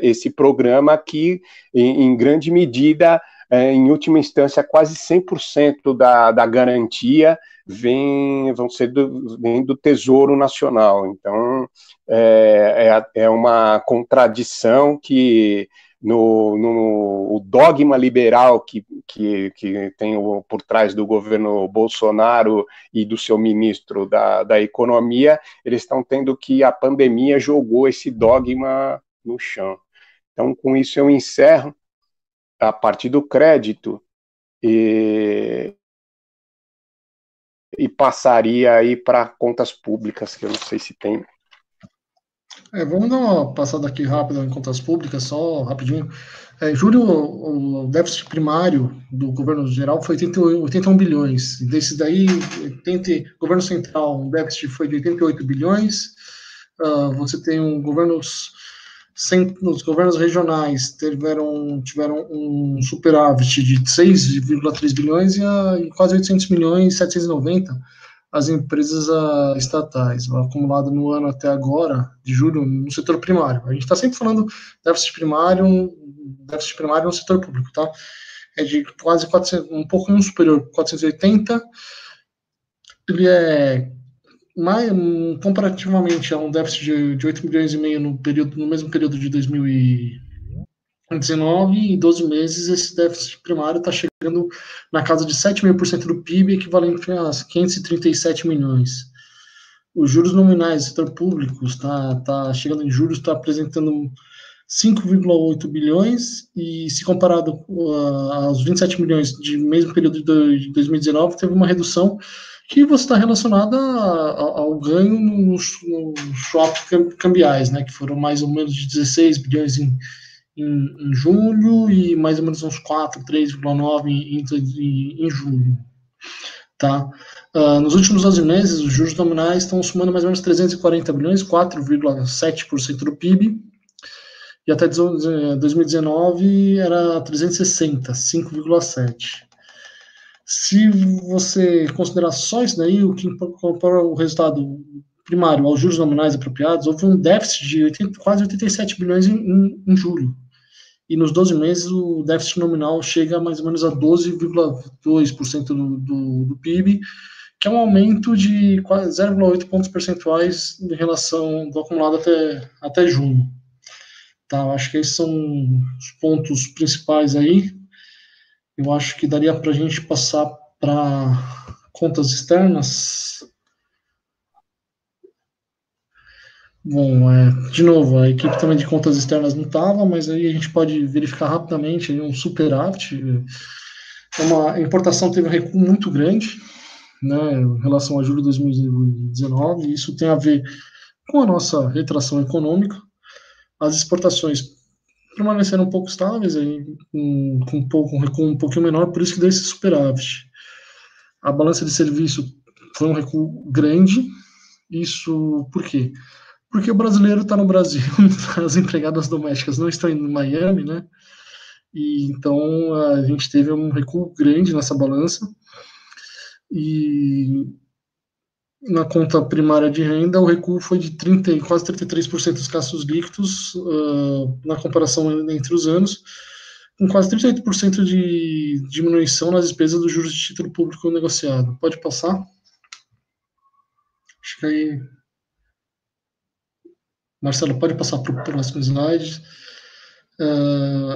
esse programa que, em grande medida, em última instância, quase 100% da garantia vem do Tesouro Nacional. Então, é uma contradição que no dogma liberal que tem por trás do governo Bolsonaro e do seu ministro da Economia, eles estão tendo que a pandemia jogou esse dogma no chão. Então, com isso eu encerro a parte do crédito e passaria aí para contas públicas, que eu não sei se tem. Vamos dar uma passada aqui rápida em contas públicas, só rapidinho. Em julho, o déficit primário do governo geral foi 81 bilhões. Desse daí, governo central, o déficit foi de 88 bilhões. Você tem os governos regionais tiveram um superávit de 6,3 bilhões e quase 800 milhões, 790 as empresas estatais, acumulado no ano até agora, de julho, no setor primário. A gente está sempre falando déficit primário no setor público, tá? É de quase 400, um pouco superior, 480. Ele é comparativamente a um déficit de 8 milhões e meio no mesmo período de 2019, em 12 meses esse déficit primário está chegando na casa de 7,5% do PIB, equivalente a 537 milhões. Os juros nominais do setor público está chegando em juros, está apresentando 5,8 bilhões, e se comparado aos 27 milhões de mesmo período de 2019, teve uma redução que você está relacionada ao ganho nos swaps cambiais, né, que foram mais ou menos de 16 bilhões em julho e mais ou menos uns 3,9 em julho. Tá? Nos últimos 12 meses, os juros nominais estão somando mais ou menos 340 bilhões, 4,7% do PIB, e até 2019 era 360, 5,7%. Se você considerar só isso daí, o que incorpora o resultado primário aos juros nominais apropriados, houve um déficit de quase 87 bilhões em julho. E nos 12 meses o déficit nominal chega a mais ou menos a 12,2% do PIB, que é um aumento de quase 0,8 pontos percentuais em relação do acumulado até junho. Tá, eu acho que esses são os pontos principais aí. Eu acho que daria para a gente passar para contas externas. Bom, de novo, a equipe também de contas externas não estava, mas aí a gente pode verificar rapidamente um superávit. A importação teve um recuo muito grande, né, em relação a julho de 2019, e isso tem a ver com a nossa retração econômica. As exportações permaneceram um pouco estáveis, aí, com um recuo um pouquinho menor, por isso que deu esse superávit. A balança de serviço foi um recuo grande. Isso por quê? Porque o brasileiro está no Brasil, as empregadas domésticas não estão indo em Miami, né? e então a gente teve um recuo grande nessa balança, e na conta primária de renda, o recuo foi de quase 33% dos gastos líquidos, na comparação entre os anos, com quase 38% de diminuição nas despesas dos juros de título público negociado. Pode passar? Acho que aí... Marcelo, pode passar para o próximo slide.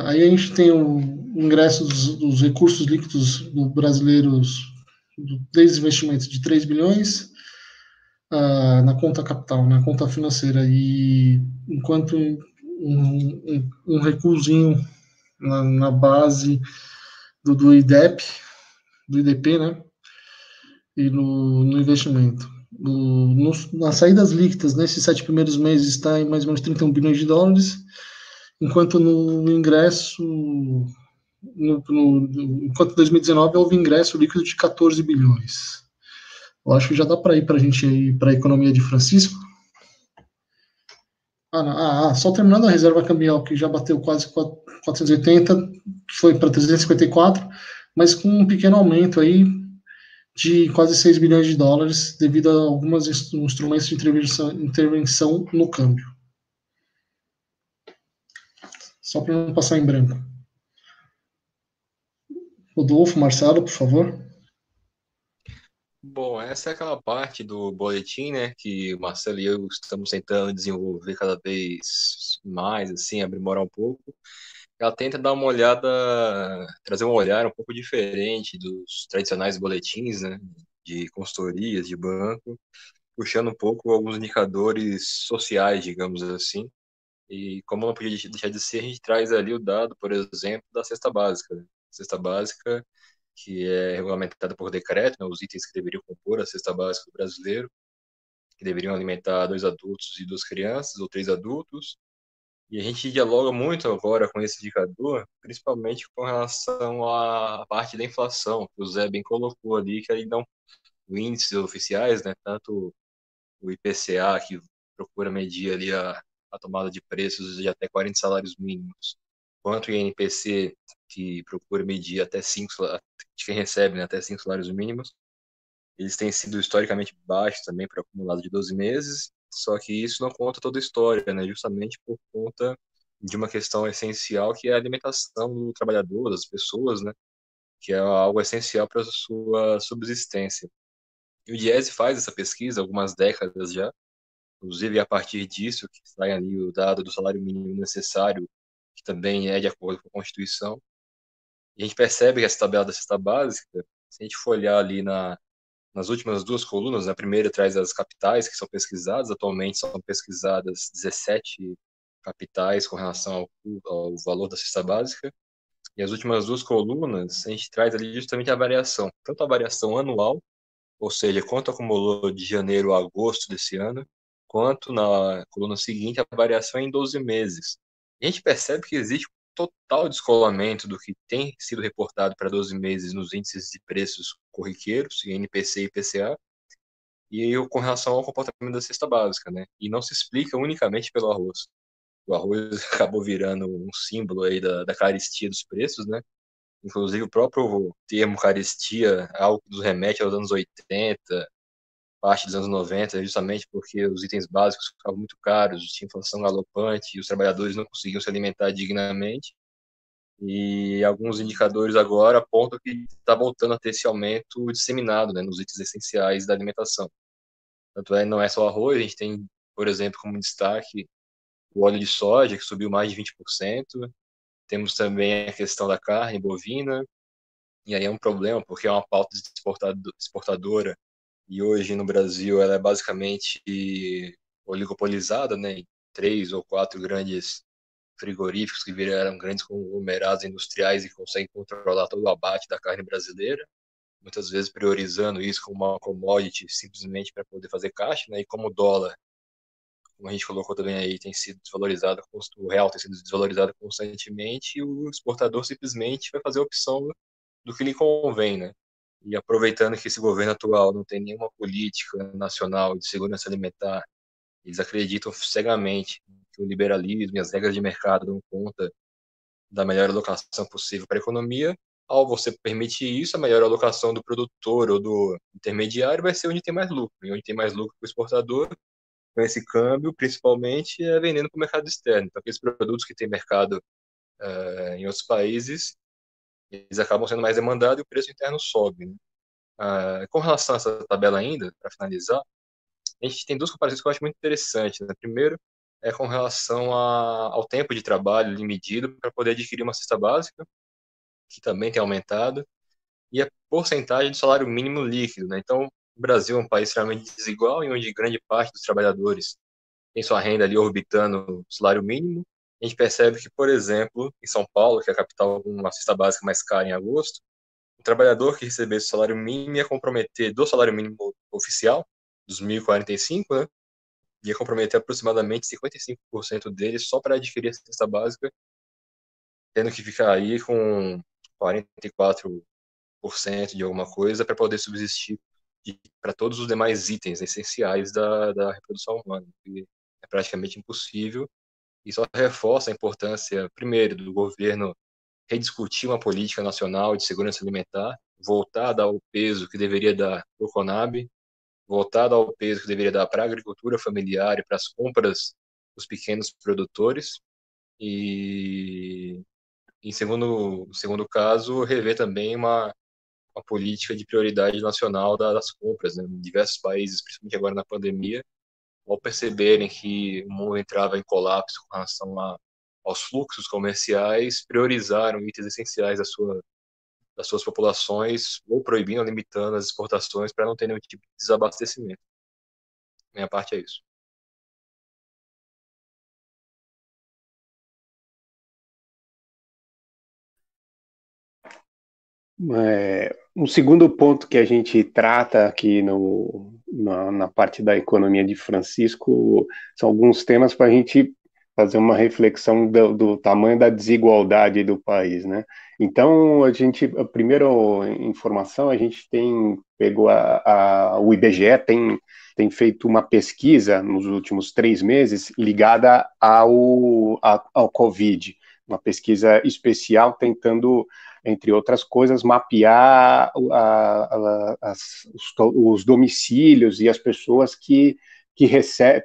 Aí a gente tem o ingresso dos recursos líquidos do brasileiros do desinvestimento de 3 bilhões, na conta capital, na conta financeira, e enquanto um recuozinho na base do IDEP, do IDP, né, e no investimento. Nas saídas líquidas, nesses 7 primeiros meses, está em mais ou menos 31 bilhões de dólares, enquanto no ingresso, enquanto em 2019 houve ingresso líquido de 14 bilhões. Eu acho que já dá para ir para a gente ir para a economia de Francisco. Só terminando a reserva cambial, que já bateu quase 480, que foi para 354, mas com um pequeno aumento aí de quase 6 bilhões de dólares, devido a alguns instrumentos de intervenção no câmbio. Só para não passar em branco. Rodolfo, Marcelo, por favor. Bom, essa é aquela parte do boletim, né, que o Marcelo e eu estamos tentando desenvolver cada vez mais, assim, aprimorar um pouco. Ela tenta dar uma olhada, trazer um olhar um pouco diferente dos tradicionais boletins, né, de consultorias, de banco, puxando um pouco alguns indicadores sociais, digamos assim. E como não podia deixar de ser, a gente traz ali o dado, por exemplo, da cesta básica, né? Cesta básica, que é regulamentada por decreto, né, os itens que deveriam compor a cesta básica do brasileiro, que deveriam alimentar 2 adultos e 2 crianças, ou 3 adultos. E a gente dialoga muito agora com esse indicador, principalmente com relação à parte da inflação, que o Zé bem colocou ali, que aí dão índices oficiais, né, tanto o IPCA, que procura medir ali a tomada de preços de até 40 salários mínimos, quanto o INPC, que procura medir até 5, de quem recebe, né, até 5 salários mínimos. Eles têm sido historicamente baixos também para acumulado de 12 meses, só que isso não conta toda a história, né, justamente por conta de uma questão essencial, que é a alimentação do trabalhador, das pessoas, né, que é algo essencial para a sua subsistência. E o Diese faz essa pesquisa há algumas décadas já, inclusive a partir disso que sai ali o dado do salário mínimo necessário, que também é de acordo com a Constituição. E a gente percebe que essa tabela da cesta básica, se a gente for olhar ali nas últimas 2 colunas, a primeira traz as capitais que são pesquisadas, atualmente são pesquisadas 17 capitais com relação ao valor da cesta básica, e as últimas 2 colunas, a gente traz ali justamente a variação, tanto a variação anual, ou seja, quanto acumulou de janeiro a agosto desse ano, quanto na coluna seguinte a variação em 12 meses. E a gente percebe que existe um total descolamento do que tem sido reportado para 12 meses nos índices de preços corriqueiros, INPC e IPCA, e com relação ao comportamento da cesta básica, né? E não se explica unicamente pelo arroz. O arroz acabou virando um símbolo aí da carestia dos preços, né? Inclusive o próprio termo carestia é algo que nos remete aos anos 80, parte dos anos 90, justamente porque os itens básicos ficavam muito caros, tinha inflação galopante e os trabalhadores não conseguiam se alimentar dignamente. E alguns indicadores agora apontam que está voltando a ter esse aumento disseminado, né, nos itens essenciais da alimentação. Tanto é, não é só arroz, a gente tem, por exemplo, como destaque o óleo de soja, que subiu mais de 20%. Temos também a questão da carne bovina, e aí é um problema, porque é uma pauta exportadora, e hoje no Brasil ela é basicamente oligopolizada, né, em 3 ou 4 grandes frigoríficos que viraram grandes conglomerados industriais e conseguem controlar todo o abate da carne brasileira, muitas vezes priorizando isso como uma commodity simplesmente para poder fazer caixa, né, e como o dólar, como a gente colocou também aí, tem sido desvalorizado, o real tem sido desvalorizado constantemente, e o exportador simplesmente vai fazer a opção do que lhe convém, né? E aproveitando que esse governo atual não tem nenhuma política nacional de segurança alimentar, eles acreditam cegamente que o liberalismo e as regras de mercado dão conta da melhor alocação possível para a economia. Ao você permitir isso, a melhor alocação do produtor ou do intermediário vai ser onde tem mais lucro. E onde tem mais lucro para o exportador, com esse câmbio, principalmente, é vendendo para o mercado externo. Então, aqueles produtos que têm mercado em outros países, eles acabam sendo mais demandados e o preço interno sobe, né? Com relação a essa tabela ainda, para finalizar, a gente tem duas comparações que eu acho muito interessantes, né? Primeiro, é com relação ao tempo de trabalho medido para poder adquirir uma cesta básica, que também tem aumentado, e a porcentagem de salário mínimo líquido, né? Então, o Brasil é um país extremamente desigual, em onde grande parte dos trabalhadores tem sua renda ali orbitando o salário mínimo. A gente percebe que, por exemplo, em São Paulo, que é a capital com uma cesta básica mais cara em agosto, o trabalhador que recebesse o salário mínimo ia comprometer do salário mínimo oficial, dos 1.045, né? Ia comprometer aproximadamente 55% dele só para adquirir a cesta básica, tendo que ficar aí com 44% de alguma coisa para poder subsistir para todos os demais itens essenciais da reprodução humana, que é praticamente impossível, e só reforça a importância, primeiro, do governo rediscutir uma política nacional de segurança alimentar, voltar a dar o peso que deveria dar para o CONAB, voltar a dar o peso que deveria dar para a agricultura familiar e para as compras dos pequenos produtores, e, em segundo caso, rever também uma política de prioridade nacional das compras, né? Em diversos países, principalmente agora na pandemia, ao perceberem que o mundo entrava em colapso com relação aos fluxos comerciais, priorizaram itens essenciais das suas populações, ou proibindo ou limitando as exportações para não ter nenhum tipo de desabastecimento. Minha parte é isso. Um segundo ponto que a gente trata aqui na parte da economia de Francisco são alguns temas para a gente fazer uma reflexão do tamanho da desigualdade do país, né? Então, a primeira informação, a gente pegou o IBGE tem feito uma pesquisa nos últimos 3 meses ligada ao Covid, uma pesquisa especial tentando, entre outras coisas, mapear os domicílios e as pessoas que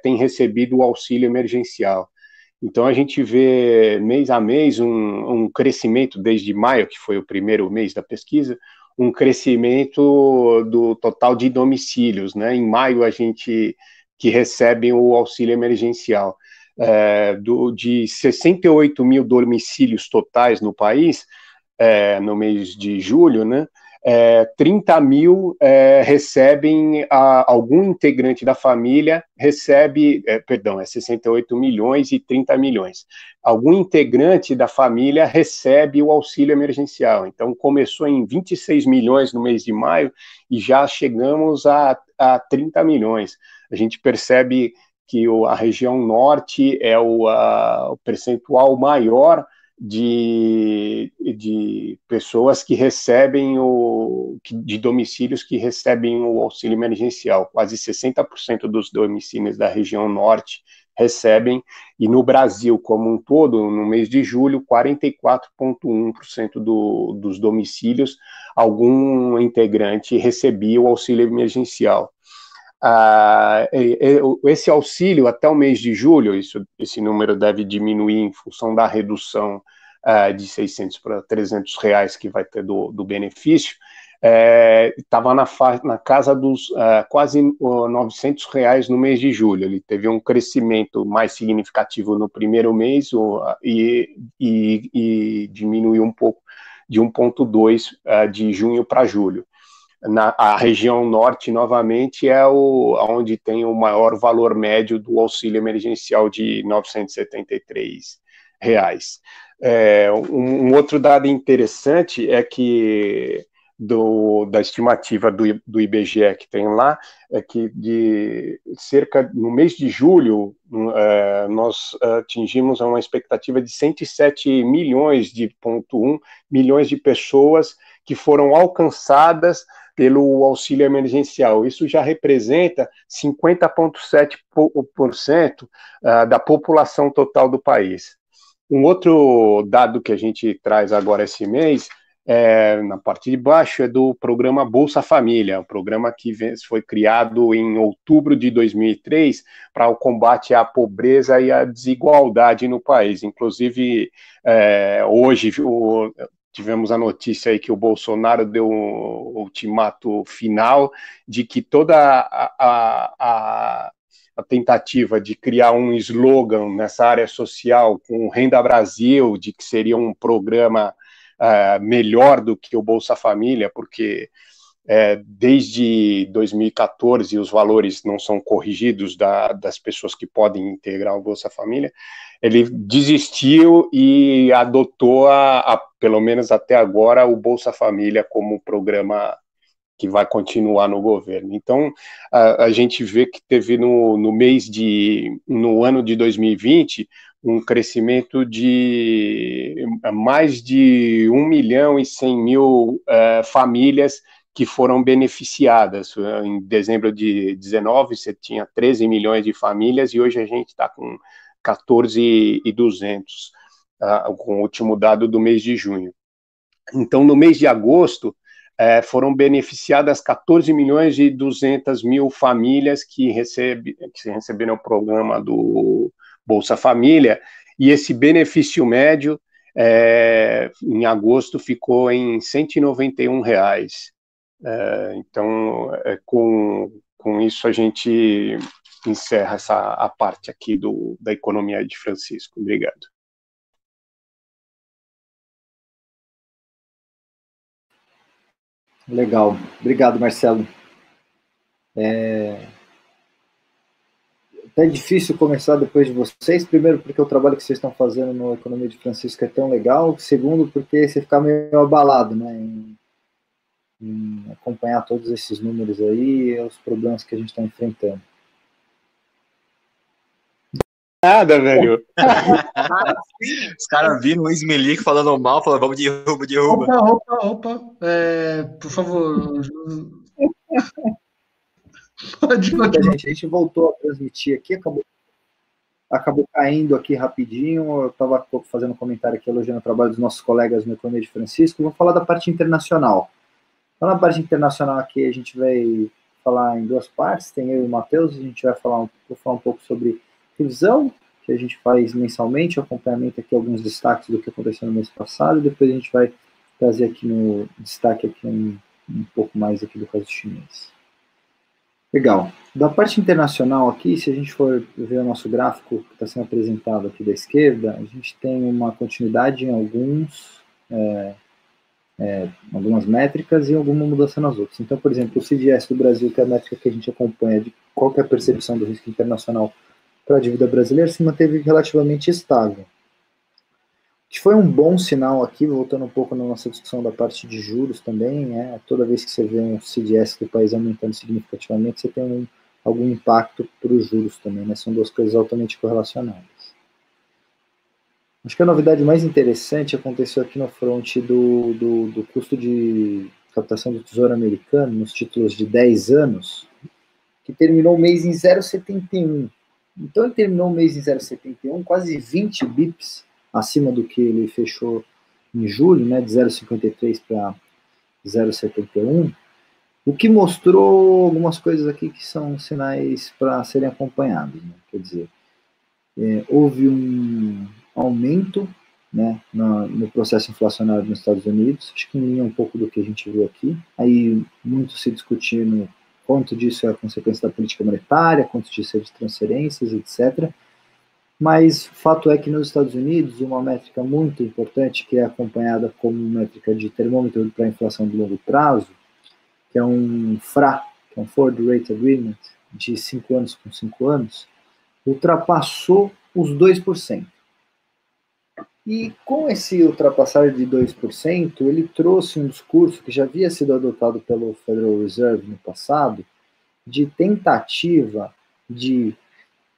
têm recebido o auxílio emergencial. Então, a gente vê mês a mês um crescimento, desde maio, que foi o primeiro mês da pesquisa, um crescimento do total de domicílios, né? Em maio, a gente que recebem o auxílio emergencial. De 68 mil domicílios totais no país, no mês de julho, né? 30 mil recebem, algum integrante da família recebe, 68 milhões e 30 milhões. Algum integrante da família recebe o auxílio emergencial. Então, começou em 26 milhões no mês de maio e já chegamos a 30 milhões. A gente percebe que a região norte é o percentual maior de pessoas que recebem de domicílios que recebem o auxílio emergencial. Quase 60% dos domicílios da região norte recebem, e no Brasil como um todo, no mês de julho, 44,1% dos domicílios, algum integrante recebia o auxílio emergencial. Esse auxílio até o mês de julho, esse número deve diminuir em função da redução de 600 para 300 reais que vai ter do benefício, estava na casa dos quase 900 reais no mês de julho. Ele teve um crescimento mais significativo no primeiro mês e diminuiu um pouco de 1,2 de junho para julho. A região norte, novamente, é onde tem o maior valor médio do auxílio emergencial de R$ 973. Um outro dado interessante é que da estimativa do IBGE que tem lá, é que no mês de julho, nós atingimos uma expectativa de 107 milhões milhões de pessoas que foram alcançadas pelo auxílio emergencial. Isso já representa 50,7% da população total do país. Um outro dado que a gente traz agora esse mês, na parte de baixo, é do programa Bolsa Família, um programa que foi criado em outubro de 2003 para o combate à pobreza e à desigualdade no país. Inclusive, hoje tivemos a notícia aí que o Bolsonaro deu um ultimato final de que toda a tentativa de criar um slogan nessa área social com Renda Brasil, de que seria um programa melhor do que o Bolsa Família, porque desde 2014 os valores não são corrigidos das pessoas que podem integrar o Bolsa Família, ele desistiu e adotou, pelo menos até agora, o Bolsa Família como programa que vai continuar no governo. Então, a gente vê que teve no ano de 2020, um crescimento de mais de 1.100.000 famílias que foram beneficiadas. Em dezembro de 19, você tinha 13 milhões de famílias, e hoje a gente está com 14.200, com o último dado do mês de junho. Então, no mês de agosto, foram beneficiadas 14.200.000 famílias que receberam o programa do Bolsa Família, e esse benefício médio, em agosto, ficou em R$ 191. Então, com isso, a gente encerra a parte aqui da economia de Francisco. Obrigado. Legal. Obrigado, Marcelo. É difícil começar depois de vocês. Primeiro, porque o trabalho que vocês estão fazendo no Economia de Francisco é tão legal. Segundo, porque você fica meio abalado, né, em acompanhar todos esses números aí e os problemas que a gente está enfrentando. Nada, velho. Os caras viram o Ismelic falando mal, falando, vamos, derruba. Opa. Por favor. Pode continuar. A gente voltou a transmitir aqui, acabou caindo aqui rapidinho. Eu estava fazendo um comentário aqui, elogiando o trabalho dos nossos colegas no Economia de Francisco. Vou falar da parte internacional. Então, na parte internacional aqui, a gente vai falar em duas partes. Tem eu e o Matheus. A gente vai falar um pouco sobre revisão, que a gente faz mensalmente, acompanhamento aqui, alguns destaques do que aconteceu no mês passado. Depois a gente vai trazer aqui no destaque aqui um pouco mais aqui do caso chinês. Legal. Da parte internacional aqui, se a gente for ver o nosso gráfico que está sendo apresentado aqui da esquerda, a gente tem uma continuidade em algumas métricas e alguma mudança nas outras. Então, por exemplo, o CDS do Brasil, que é a métrica que a gente acompanha de qual que é a percepção do risco internacional para a dívida brasileira, se manteve relativamente estável. Que foi um bom sinal aqui, voltando um pouco na nossa discussão da parte de juros também, toda vez que você vê um CDS do país aumentando significativamente, você tem algum impacto para os juros também, né? São duas coisas altamente correlacionadas. Acho que a novidade mais interessante aconteceu aqui no front do custo de captação do Tesouro Americano, nos títulos de 10 anos, que terminou o mês em 0,71. Então ele terminou o mês em 0,71, quase 20 bips acima do que ele fechou em julho, né, de 0,53 para 0,71, o que mostrou algumas coisas aqui que são sinais para serem acompanhados, né? Quer dizer, houve um aumento, né, no processo inflacionário nos Estados Unidos, acho que em linha um pouco do que a gente viu aqui, aí muito se discutindo quanto disso é a consequência da política monetária, quanto disso é de transferências, etc., mas o fato é que nos Estados Unidos, uma métrica muito importante, que é acompanhada como métrica de termômetro para a inflação de longo prazo, que é um FRA, que é um Forward Rate Agreement, de 5 anos com 5 anos, ultrapassou os 2%. E com esse ultrapassar de 2%, ele trouxe um discurso que já havia sido adotado pelo Federal Reserve no passado, de tentativa de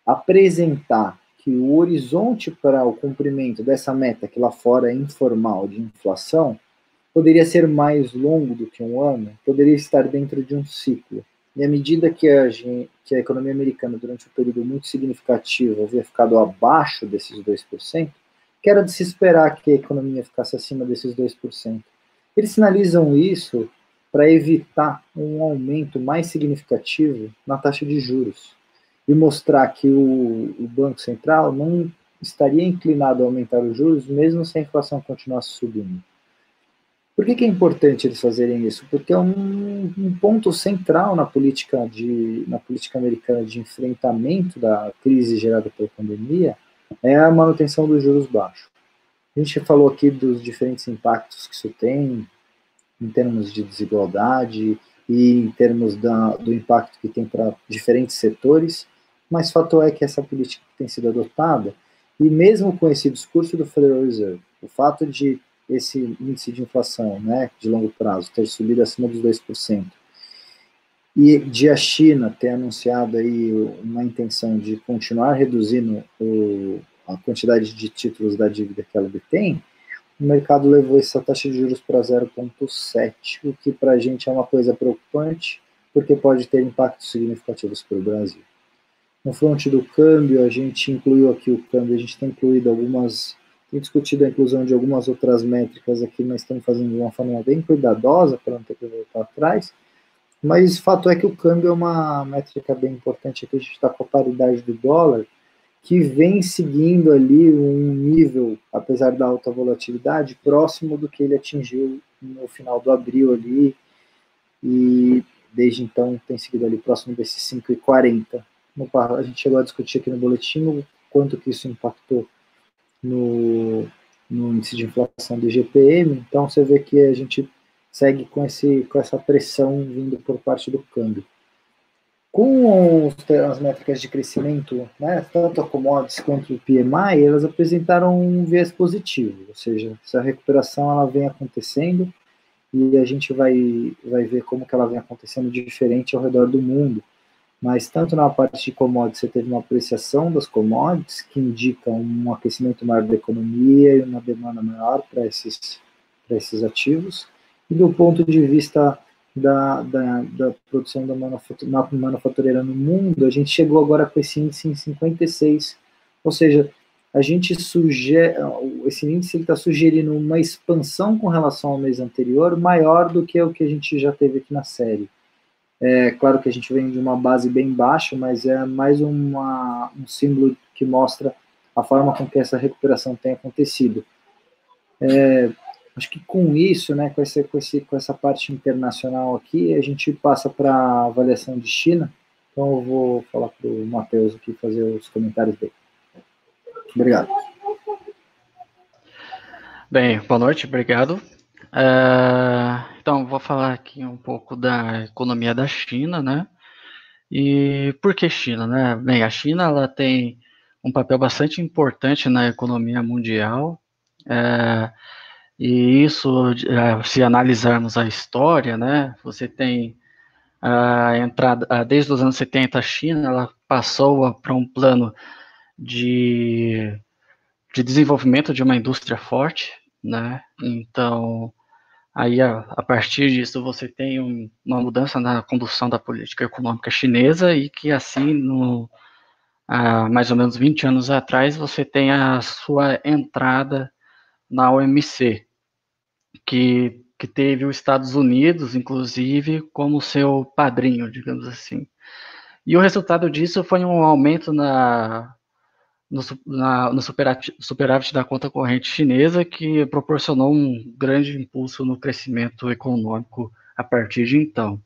apresentar que o horizonte para o cumprimento dessa meta, que lá fora é informal, de inflação, poderia ser mais longo do que um ano, poderia estar dentro de um ciclo. E à medida que a economia americana, durante um período muito significativo, havia ficado abaixo desses 2%, que era de se esperar que a economia ficasse acima desses 2%. Eles sinalizam isso para evitar um aumento mais significativo na taxa de juros e mostrar que o Banco Central não estaria inclinado a aumentar os juros mesmo se a inflação continuasse subindo. Por que é importante eles fazerem isso? Porque é um ponto central na política americana de enfrentamento da crise gerada pela pandemia é a manutenção dos juros baixos. A gente falou aqui dos diferentes impactos que isso tem em termos de desigualdade e em termos do impacto que tem para diferentes setores, mas fato é que essa política tem sido adotada, e mesmo com esse discurso do Federal Reserve, o fato de esse índice de inflação, né, de longo prazo, ter subido acima dos 2%, e de a China ter anunciado aí uma intenção de continuar reduzindo a quantidade de títulos da dívida que ela detém, o mercado levou essa taxa de juros para 0,7, o que para a gente é uma coisa preocupante, porque pode ter impactos significativos para o Brasil. No fronte do câmbio, a gente incluiu aqui o câmbio, a gente tem incluído tem discutido a inclusão de algumas outras métricas aqui, mas estamos fazendo de uma forma bem cuidadosa para não ter que voltar atrás, mas o fato é que o câmbio é uma métrica bem importante aqui, a gente está com a paridade do dólar, que vem seguindo ali um nível, apesar da alta volatilidade, próximo do que ele atingiu no final do abril ali, e desde então tem seguido ali próximo desses 5,40. A gente chegou a discutir aqui no boletim o quanto que isso impactou no índice de inflação do IGPM, então você vê que a gente segue com essa pressão vindo por parte do câmbio. Com as métricas de crescimento, né, tanto a commodities quanto o PMI, elas apresentaram um viés positivo, ou seja, essa recuperação ela vem acontecendo e a gente vai ver como que ela vem acontecendo diferente ao redor do mundo. Mas tanto na parte de commodities, você teve uma apreciação das commodities, que indica um aquecimento maior da economia e uma demanda maior para esses ativos, e do ponto de vista da produção da manufatureira no mundo, a gente chegou agora com esse índice em 56, ou seja, a gente esse índice está sugerindo uma expansão com relação ao mês anterior, maior do que o que a gente já teve aqui na série. É claro que a gente vem de uma base bem baixa, mas é mais um símbolo que mostra a forma com que essa recuperação tem acontecido. Acho que com isso, né, com essa parte internacional aqui, a gente passa para a avaliação de China. Então eu vou falar para o Matheus aqui fazer os comentários dele. Obrigado. Bem, boa noite, obrigado. Então, vou falar aqui um pouco da economia da China, né? E por que China, né? Bem, a China ela tem um papel bastante importante na economia mundial, e isso, se analisarmos a história, né? Você tem a entrada, desde os anos 70, a China ela passou para um plano de desenvolvimento de uma indústria forte, né? Então, aí, a partir disso, você tem uma mudança na condução da política econômica chinesa e que, assim, há mais ou menos 20 anos atrás, você tem a sua entrada na OMC, que teve os Estados Unidos, inclusive, como seu padrinho, digamos assim. E o resultado disso foi um aumento no superávit da conta corrente chinesa, que proporcionou um grande impulso no crescimento econômico a partir de então.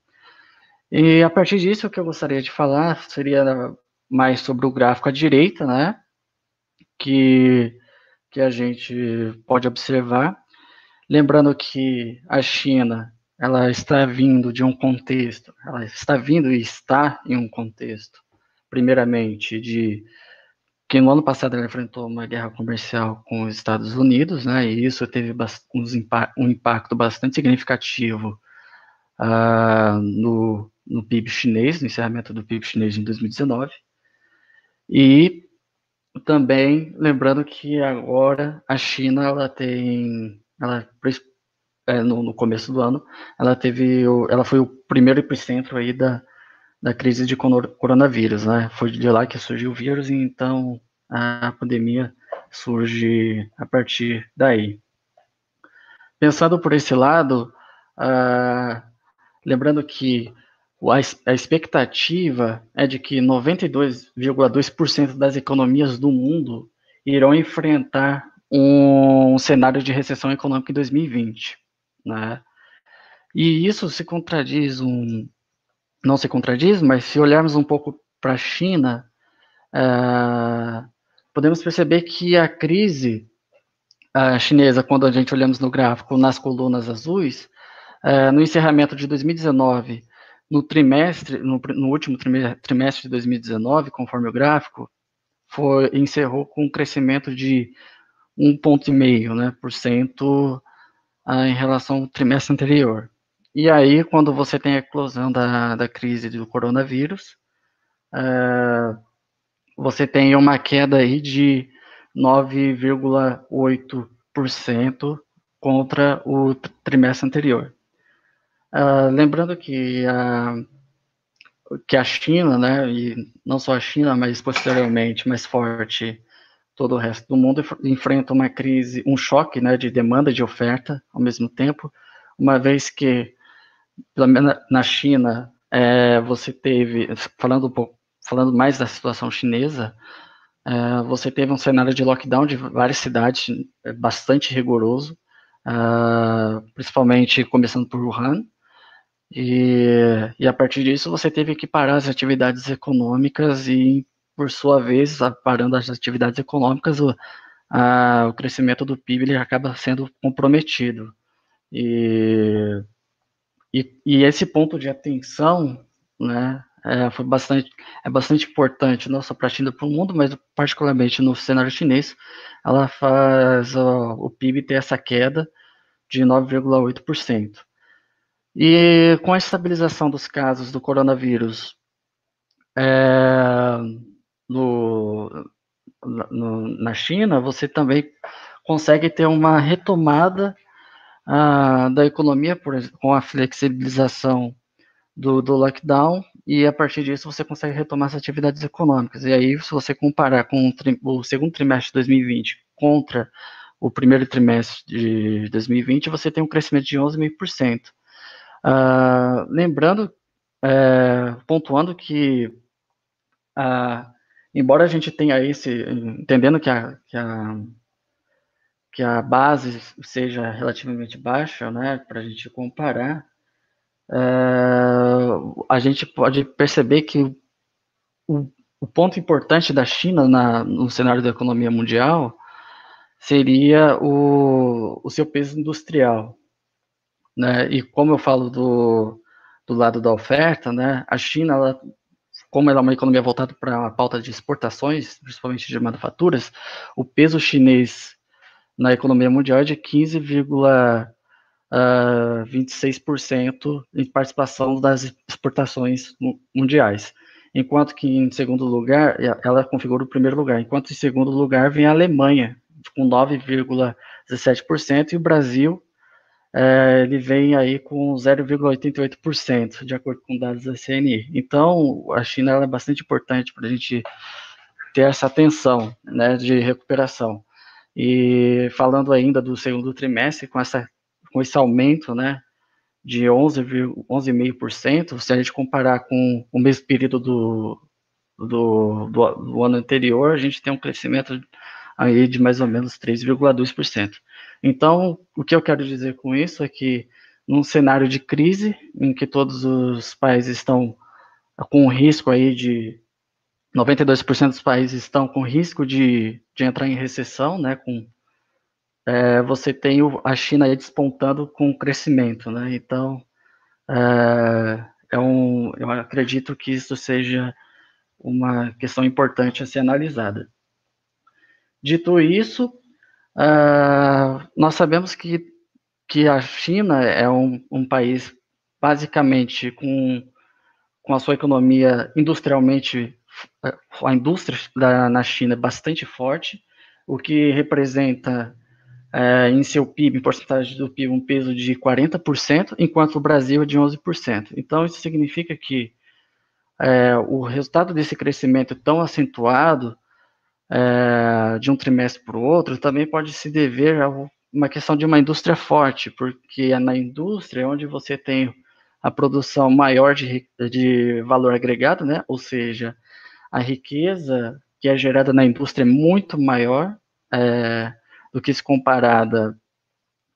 E a partir disso, o que eu gostaria de falar seria mais sobre o gráfico à direita, né, que a gente pode observar, lembrando que a China ela está vindo de um contexto, ela está vindo e está em um contexto, primeiramente, que no ano passado ela enfrentou uma guerra comercial com os Estados Unidos, né, e isso teve um impacto bastante significativo no PIB chinês, no encerramento do PIB chinês em 2019, e também lembrando que agora a China no começo do ano, ela foi o primeiro epicentro aí da crise de coronavírus, né? Foi de lá que surgiu o vírus, e então a pandemia surge a partir daí. Pensando por esse lado, lembrando que a expectativa é de que 92,2% das economias do mundo irão enfrentar um cenário de recessão econômica em 2020, né? E isso se contradiz, não se contradiz, mas se olharmos um pouco para a China, podemos perceber que a crise chinesa, quando a gente olhamos no gráfico, nas colunas azuis, no encerramento de 2019, no último trimestre de 2019, conforme o gráfico, encerrou com um crescimento de 1,5%, né, em relação ao trimestre anterior. E aí, quando você tem a eclosão da crise do coronavírus, você tem uma queda aí de 9,8% contra o trimestre anterior. Lembrando que a China, né, e não só a China, mas posteriormente, mais forte, todo o resto do mundo enfrenta uma crise, um choque, né, de demanda e de oferta ao mesmo tempo, uma vez que, pelo menos na China, você teve, falando mais da situação chinesa, você teve um cenário de lockdown de várias cidades bastante rigoroso, principalmente começando por Wuhan, e a partir disso você teve que parar as atividades econômicas e, por sua vez, parando as atividades econômicas, o crescimento do PIB ele acaba sendo comprometido. E esse ponto de atenção, né, é bastante importante, não só para a China, para o mundo, mas particularmente no cenário chinês, ela faz o PIB ter essa queda de 9,8%. E com a estabilização dos casos do coronavírus na China, você também consegue ter uma retomada da economia com a flexibilização do lockdown, e a partir disso você consegue retomar as atividades econômicas. E aí, se você comparar com o segundo trimestre de 2020 contra o primeiro trimestre de 2020, você tem um crescimento de 11,5%. Lembrando, pontuando que, embora a gente tenha entendendo que a base seja relativamente baixa, né, para a gente comparar, a gente pode perceber que o ponto importante da China no cenário da economia mundial seria o seu peso industrial, né? E como eu falo do lado da oferta, né, a China, como ela é uma economia voltada para a pauta de exportações, principalmente de manufaturas, o peso chinês na economia mundial é de 15,26% em participação das exportações mundiais. Enquanto que, em segundo lugar, ela configura o primeiro lugar, enquanto em segundo lugar vem a Alemanha, com 9,17%, e o Brasil, ele vem aí com 0,88%, de acordo com dados da CNI. Então, a China ela é bastante importante para a gente ter essa atenção, né, de recuperação. E falando ainda do segundo trimestre, com esse aumento, né, de 11,5%, se a gente comparar com o mesmo período do ano anterior, a gente tem um crescimento aí de mais ou menos 3,2%. Então, o que eu quero dizer com isso é que, num cenário de crise, em que todos os países estão com risco aí de 92% dos países estão com risco de entrar em recessão, né, você tem a China aí despontando com crescimento, né, então eu acredito que isso seja uma questão importante a ser analisada. Dito isso, nós sabemos que a China é um país basicamente com a sua economia industrialmente, a indústria na China é bastante forte, o que representa em seu PIB, em porcentagem do PIB, um peso de 40%, enquanto o Brasil é de 11%. Então, isso significa que o resultado desse crescimento tão acentuado de um trimestre para o outro também pode se dever a uma questão de uma indústria forte, porque é na indústria onde você tem a produção maior de valor agregado, né? Ou seja, a riqueza que é gerada na indústria é muito maior do que se comparada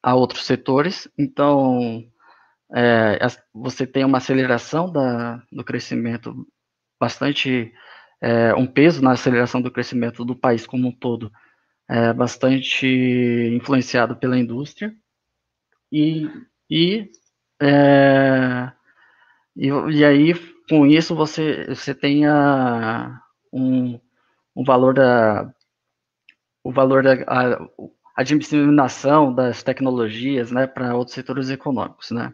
a outros setores. Então, você tem uma aceleração do crescimento bastante, um peso na aceleração do crescimento do país como um todo, bastante influenciado pela indústria, e aí, com isso, você tem um valor a disseminação das tecnologias, né, para outros setores econômicos, né.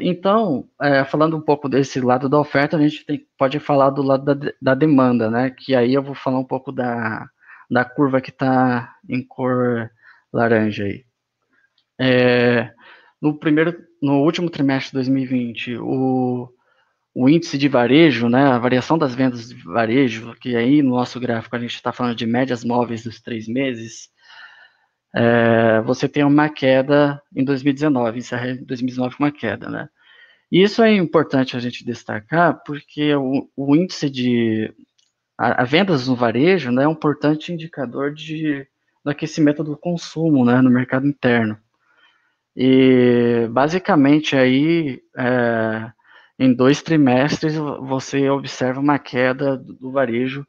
Então, falando um pouco desse lado da oferta, a gente pode falar do lado da demanda, né, que aí eu vou falar um pouco da curva que está em cor laranja aí. No último trimestre de 2020, o índice de varejo, né, a variação das vendas de varejo, que aí no nosso gráfico a gente está falando de médias móveis dos 3 meses, você tem uma queda em 2019, encerra em 2019 com uma queda, né? E isso é importante a gente destacar, porque o índice de a vendas no varejo, né, é um importante indicador do aquecimento do consumo, né, no mercado interno. E basicamente aí em 2 trimestres você observa uma queda do varejo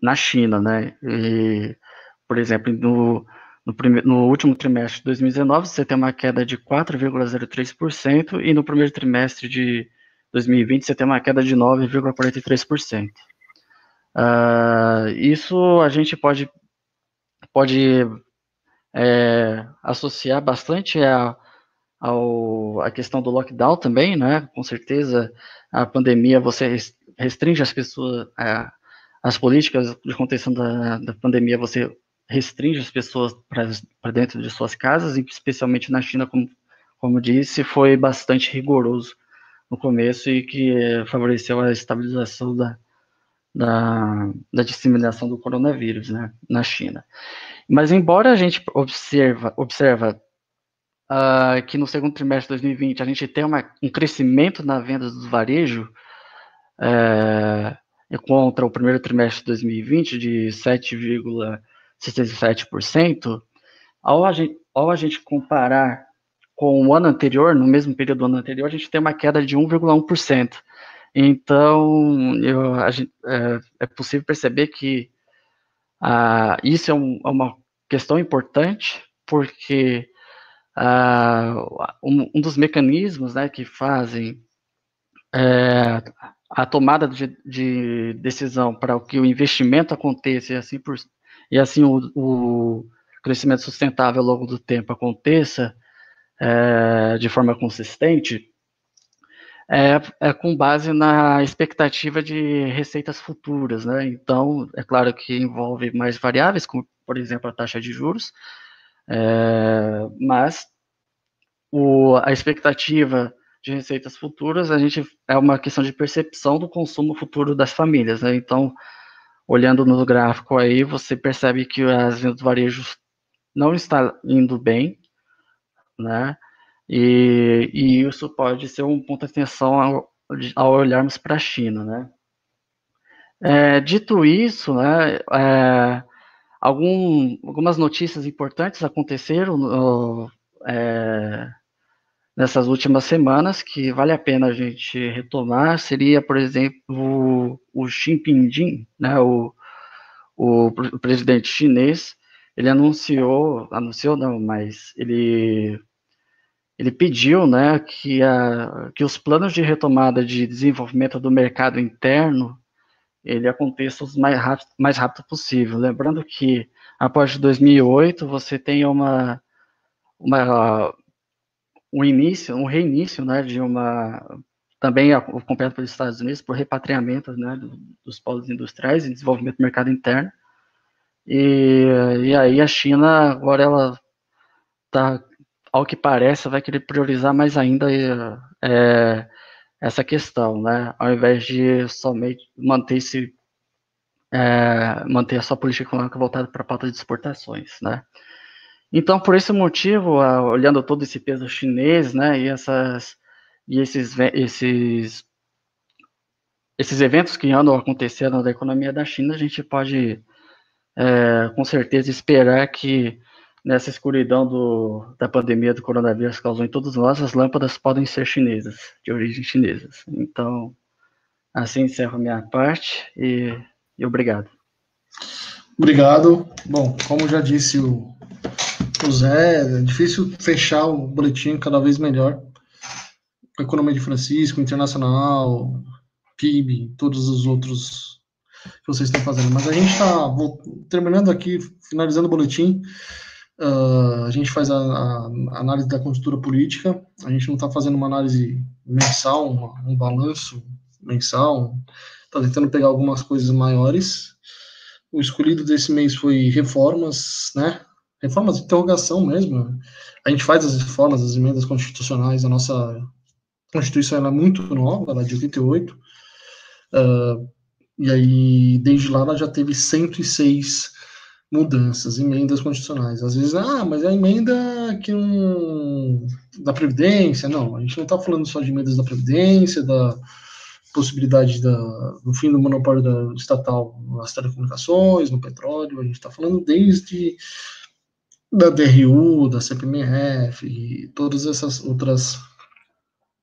na China, né? E, por exemplo, no último trimestre de 2019, você tem uma queda de 4,03%, e no primeiro trimestre de 2020 você tem uma queda de 9,43%. Isso a gente pode associar bastante a questão do lockdown também, né? Com certeza, a pandemia, você restringe as pessoas, as políticas de contenção da pandemia, você restringe as pessoas para dentro de suas casas, e especialmente na China, como disse, foi bastante rigoroso no começo e que favoreceu a estabilização da disseminação do coronavírus, né, na China. Mas embora a gente observa que no segundo trimestre de 2020 a gente tem um crescimento na venda do varejo contra o primeiro trimestre de 2020 de 7,67%, ao a gente comparar com o ano anterior, no mesmo período do ano anterior, a gente tem uma queda de 1,1%. Então, é possível perceber que isso é uma questão importante, porque um dos mecanismos, né, que fazem a tomada de decisão para que o investimento aconteça e assim o crescimento sustentável ao longo do tempo aconteça de forma consistente, com base na expectativa de receitas futuras, né? Então, é claro que envolve mais variáveis, como, por exemplo, a taxa de juros, mas a expectativa de receitas futuras, é uma questão de percepção do consumo futuro das famílias, né? Então, olhando no gráfico aí, você percebe que as vendas do varejo não está indo bem, né? E isso pode ser um ponto de atenção ao olharmos para a China, né? Dito isso, né, algumas notícias importantes aconteceram nessas últimas semanas que vale a pena a gente retomar. Seria, por exemplo, o Xi Jinping, né, o presidente chinês. Ele anunciou não, mas ele pediu, né, que os planos de retomada de desenvolvimento do mercado interno ele aconteça o mais rápido possível. Lembrando que após 2008 você tem um reinício, né, de também acompanhado pelos Estados Unidos por repatriamento, né, dos polos industriais e desenvolvimento do mercado interno. E aí a China agora ela está, ao que parece, vai querer priorizar mais ainda essa questão, né? Ao invés de somente manter a sua política econômica voltada para a pauta de exportações, né? Então, por esse motivo, olhando todo esse peso chinês, né, e esses eventos que andam acontecendo na economia da China, a gente pode, com certeza, esperar que nessa escuridão da pandemia do coronavírus que causou em todos nós, as lâmpadas podem ser chinesas, de origem chinesas. Então, assim encerro a minha parte e obrigado. Obrigado. Bom, como já disse o Zé, é difícil fechar o boletim cada vez melhor. A economia de Francisco, internacional, PIB, todos os outros que vocês estão fazendo. Mas a gente está terminando aqui, finalizando o boletim. A gente faz a análise da conjuntura política. A gente não está fazendo uma análise mensal, um balanço mensal. Está tentando pegar algumas coisas maiores. O escolhido desse mês foi reformas, né? Reformas de interrogação mesmo. A gente faz as reformas, as emendas constitucionais. A nossa Constituição ela é muito nova, ela é de 88. E aí, desde lá, ela já teve 106 mudanças, emendas constitucionais. Às vezes, mas a emenda da Previdência. Não, a gente não está falando só de emendas da Previdência, da possibilidade do fim do monopólio estatal nas telecomunicações, no petróleo. A gente está falando desde da DRU, da CPMF e todas essas outras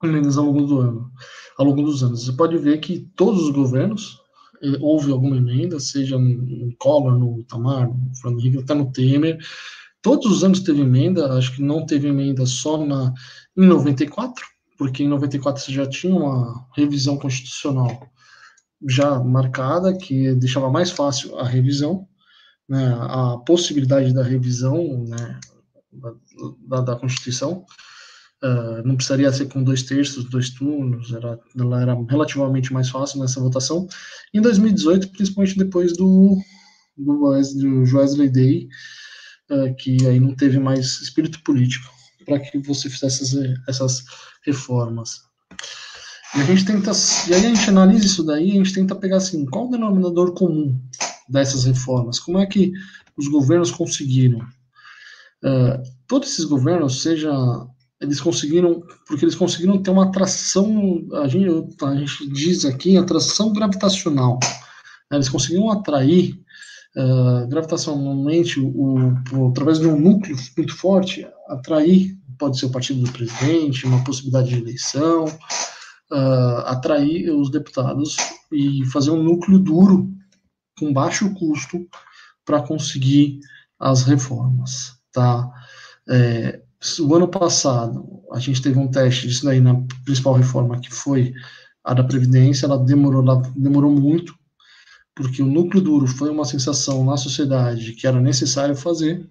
emendas ao longo dos anos. Você pode ver que todos os governos houve alguma emenda, seja no Collor, no Itamar, no Fernando Henrique, até no Temer. Todos os anos teve emenda, acho que não teve emenda só em 94, porque em 94 você já tinha uma revisão constitucional já marcada, que deixava mais fácil a revisão, né, a possibilidade da revisão, né, da Constituição. Não precisaria ser com 2/3, 2 turnos, ela era relativamente mais fácil nessa votação. Em 2018, principalmente depois do Joesley Day, que aí não teve mais espírito político para que você fizesse essas reformas. E aí a gente analisa isso daí, a gente tenta pegar assim, qual o denominador comum dessas reformas? Como é que os governos conseguiram? Todos esses governos, eles conseguiram ter uma atração, a gente diz aqui, atração gravitacional. Eles conseguiram atrair gravitacionalmente, através de um núcleo muito forte, atrair, pode ser o partido do presidente, uma possibilidade de eleição, atrair os deputados e fazer um núcleo duro, com baixo custo, para conseguir as reformas, tá? O ano passado, a gente teve um teste disso daí na principal reforma, que foi a da Previdência. Ela demorou muito, porque o núcleo duro foi uma sensação na sociedade que era necessário fazer,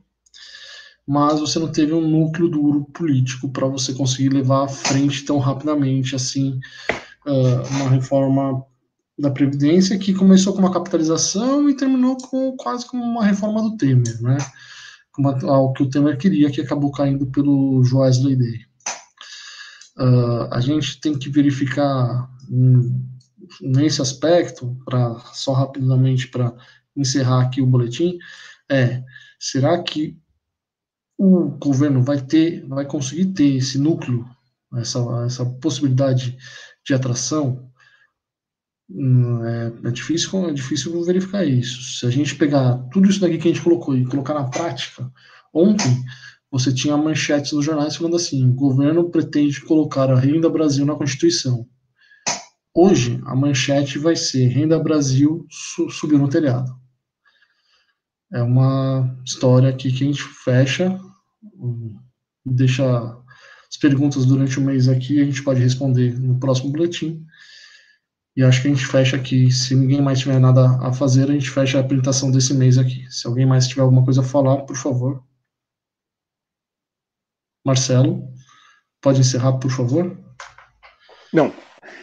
mas você não teve um núcleo duro político para você conseguir levar à frente tão rapidamente assim uma reforma da Previdência, que começou com uma capitalização e terminou quase como uma reforma do Temer, né? Ao que o Temer queria, que acabou caindo pelo Joesley Day. A gente tem que verificar nesse aspecto, só rapidamente para encerrar aqui o boletim, será que o governo vai conseguir ter esse núcleo, essa possibilidade de atração? É difícil verificar isso. Se a gente pegar tudo isso daqui que a gente colocou e colocar na prática, ontem você tinha manchetes nos jornais falando assim: o governo pretende colocar a Renda Brasil na Constituição. Hoje, a manchete vai ser: Renda Brasil subiu no telhado. É uma história aqui que a gente fecha, deixa as perguntas durante o mês aqui, a gente pode responder no próximo boletim. E acho que a gente fecha aqui. Se ninguém mais tiver nada a fazer, a gente fecha a apresentação desse mês aqui. Se alguém mais tiver alguma coisa a falar, por favor. Marcelo, pode encerrar, por favor? Não,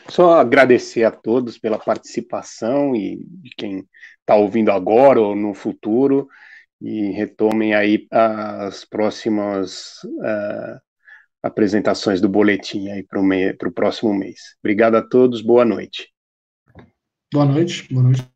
só agradecer a todos pela participação e de quem está ouvindo agora ou no futuro, e retomem aí as próximas apresentações do boletim aí para o próximo mês. Obrigado a todos, boa noite. Boa noite. Boa noite.